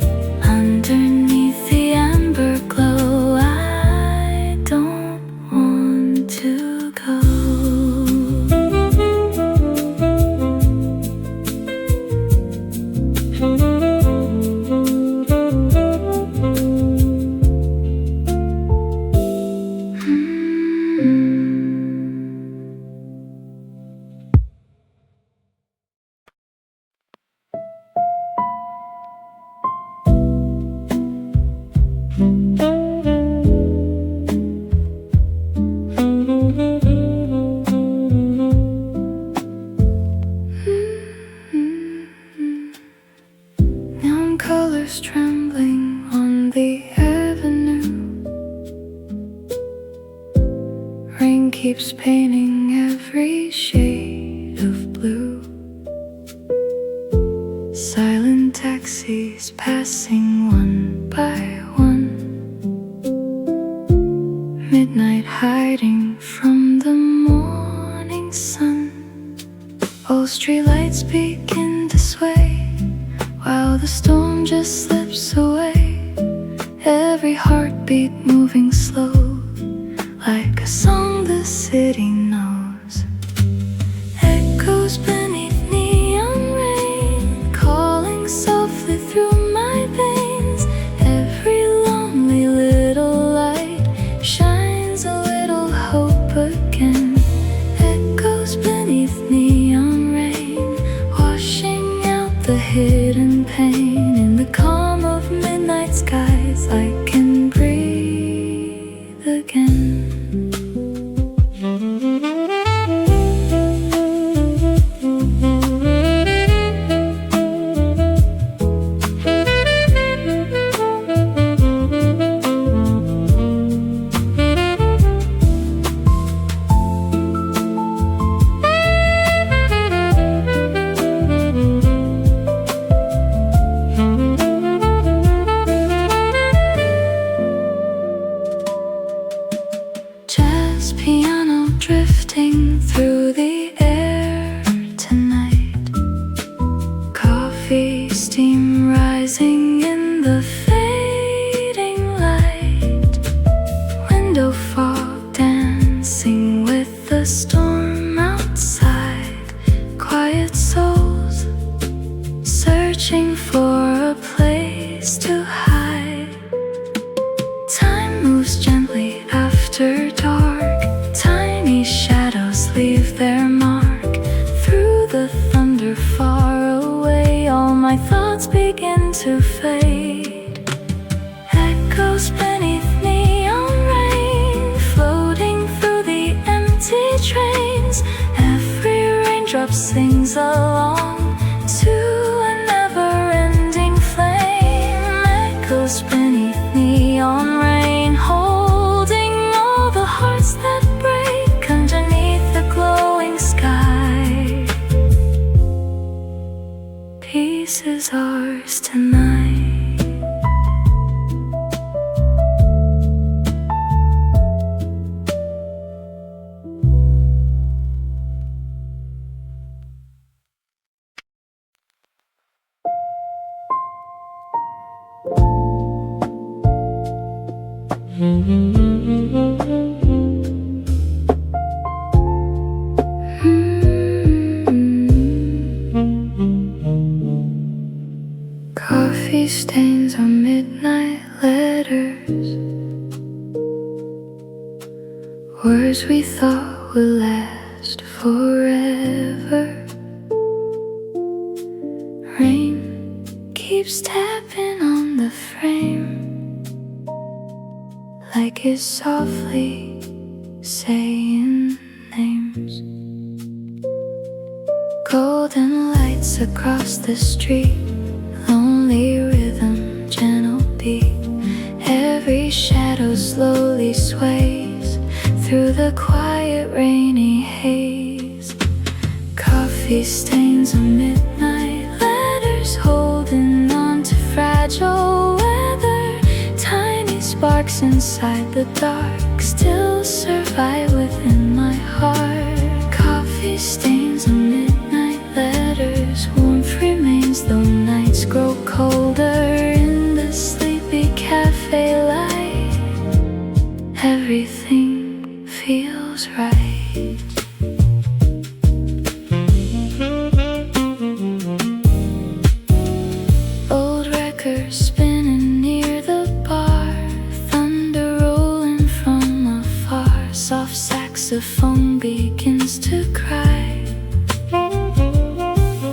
Underneath the amber glow, I don't want to go. Neon colors trembling on the avenue. Rain keeps painting every shade of blue. Silent taxis passing one by one. Midnight hiding from the morning sun. All streetlights begin to sway while the storm just slips away. Every heartbeat moving slow, like a song the city knows. Echoes beneath neon rain, calling softly through my veins. Every lonely little light shines a little hope again. Echoes beneath neon rain, washing out the hidden pain. In the calm of midnight skies, I can breathe again. Jazz piano drifting through the air tonight. Coffee steam rising in the fading light. Window fog dancing with the storm outside. Quiet souls searching for a place to hide. Time moves gently after dark. Tiny shadows leave their mark. Through the thunder far away, all my thoughts begin to fade. Echoes beneath neon rain, floating through the empty trains. Every raindrop sings along to a never-ending flame. Echoes beneath neon rain, holding all the hearts that break underneath the glowing sky. Peace is ours tonight. Coffee stains on midnight letters. Words we thought would last forever. Rain keeps tapping on the frame, like it's softly saying names. Golden lights across the street, lonely rhythm, gentle beat. Every shadow slowly sways through the quiet rainy haze. Coffee stains on midnight letters, holding on to fragile weather. Tiny sparks inside the dark still survive within my heart. Coffee stains on midnight letters, warmth remains though nights grow colder. In the sleepy cafe light, everything feels right. Old records spinning near the bar, thunder rolling from afar. Soft saxophone begins to cry,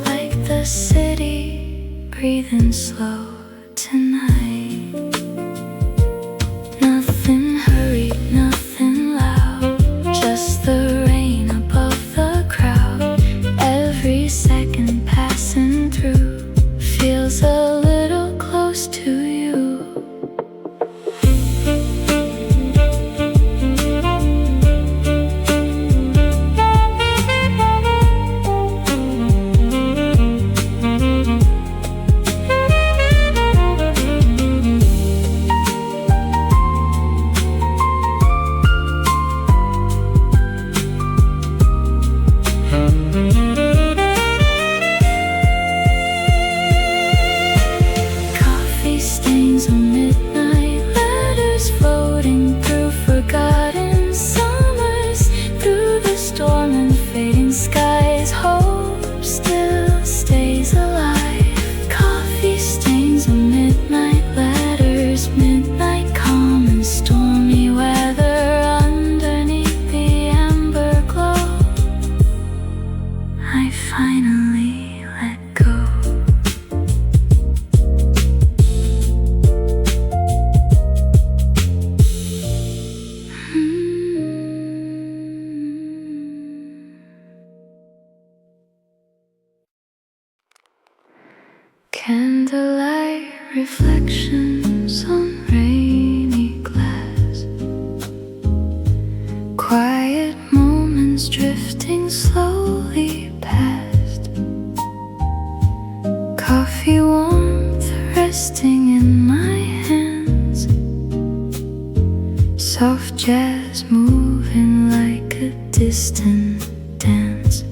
like the city breathing slow tonight. Nothing hurried, nothing loud, just the rain above the crowd. Every second passing through feels a little close to you. Candlelight reflections on rainy glass, quiet moments drifting slowly past, coffee warmth resting in my hands, soft jazz moving like a distant dance,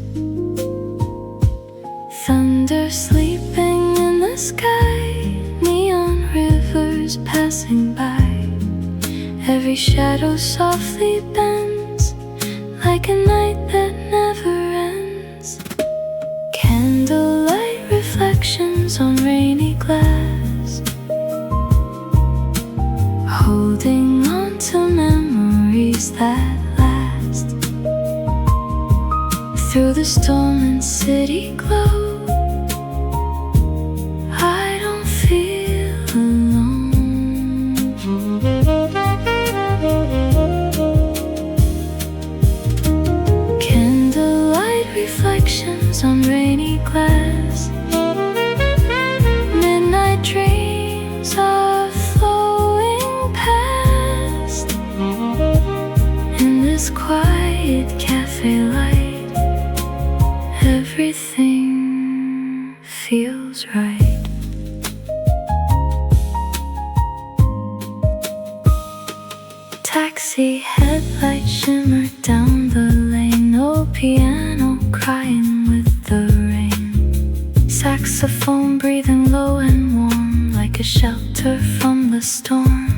thunder sleeping in the sky, neon rivers passing by, every shadow softly bends like a night that never ends. Candlelight reflections on rainy glass, holding on to memories that last. Through the storm and city glow, I don't feel alone. Candlelight reflections on rainy glass, midnight dreams are flowing past. In this quiet cafe light, everything feels right. Taxi headlight shimmered down the lane, no piano crying with the rain, saxophone breathing low and warm like a shelter from the storm.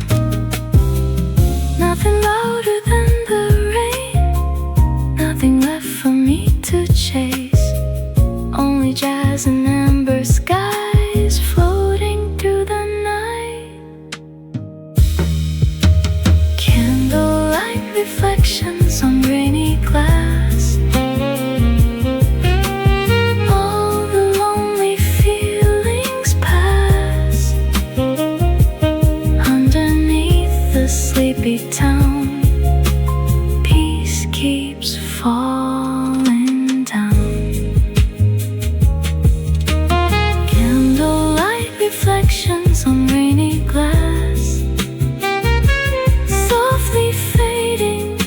Nothing louder than the rain, nothing left for me to chase, only jazz and amber skies floating through the night. Candlelight reflections on rainy glass, all the lonely feelings pass. Underneath the sleepy town, peace keeps falling down. Candlelight reflections on rainy glass, softly fading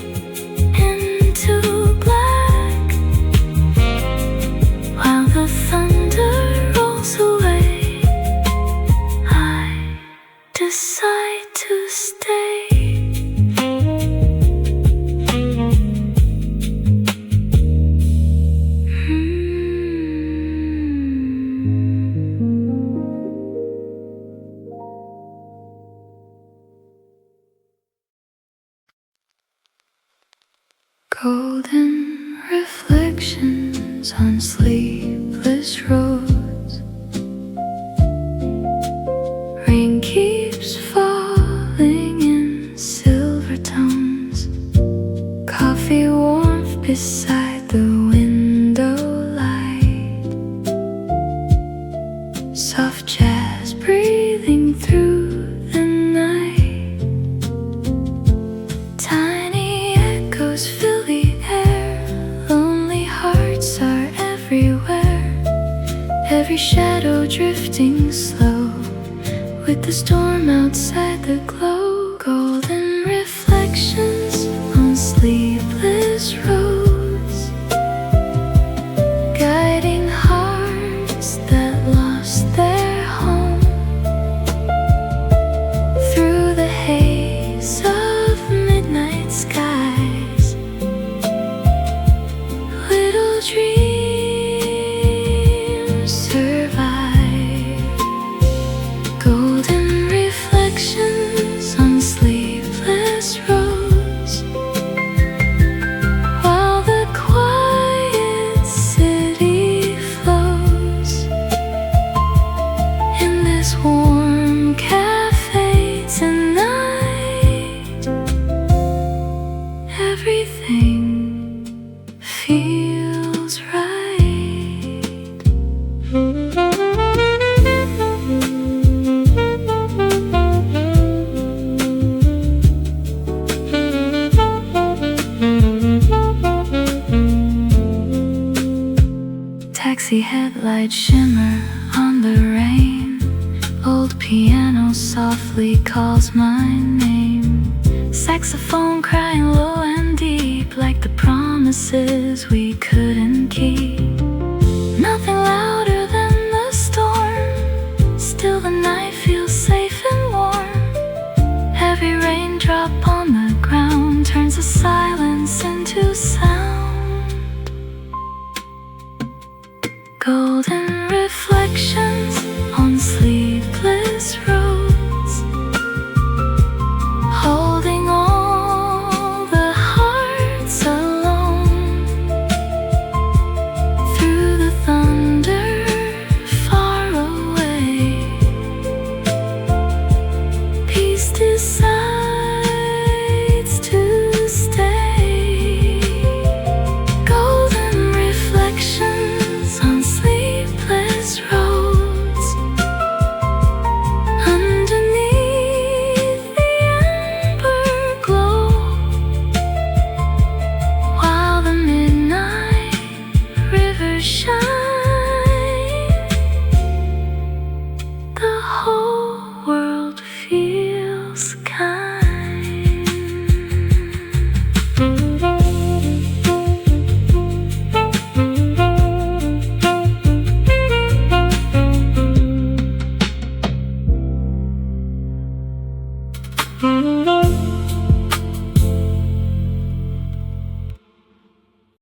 into black, while the thunder rolls away, I decide to stay. Golden reflections on sleepless roads, rain keeps falling in silver tones, coffee warmth beside the window light, soft jazz breathing through the night, tiny echoes fill the air, lonely hearts are everywhere, every shadow drifting slow, with the storm outside the glow. Golden reflections on sleepless roads, guiding hearts that lost their home, through the haze of midnight skies, little dreams survive. Golden reflections on sleepless roads, while the quiet city flows. In this warm cafe tonight, everything feels right. Taxi headlights shimmer on the rain, Piano softly calls my name. Saxophone crying low and deep, like the promises we couldn't keep. Nothing louder than the storm, still the night feels safe and warm. Every raindrop on the ground turns the silence into sound. Golden reflections on sleepless roads, holding all the hearts alone. Through the thunder far away, peace decides to stay. Golden reflections on sleepless roads, underneath the amber glow, while the midnight rivers shine, the whole world feels kind. Mm-hmm.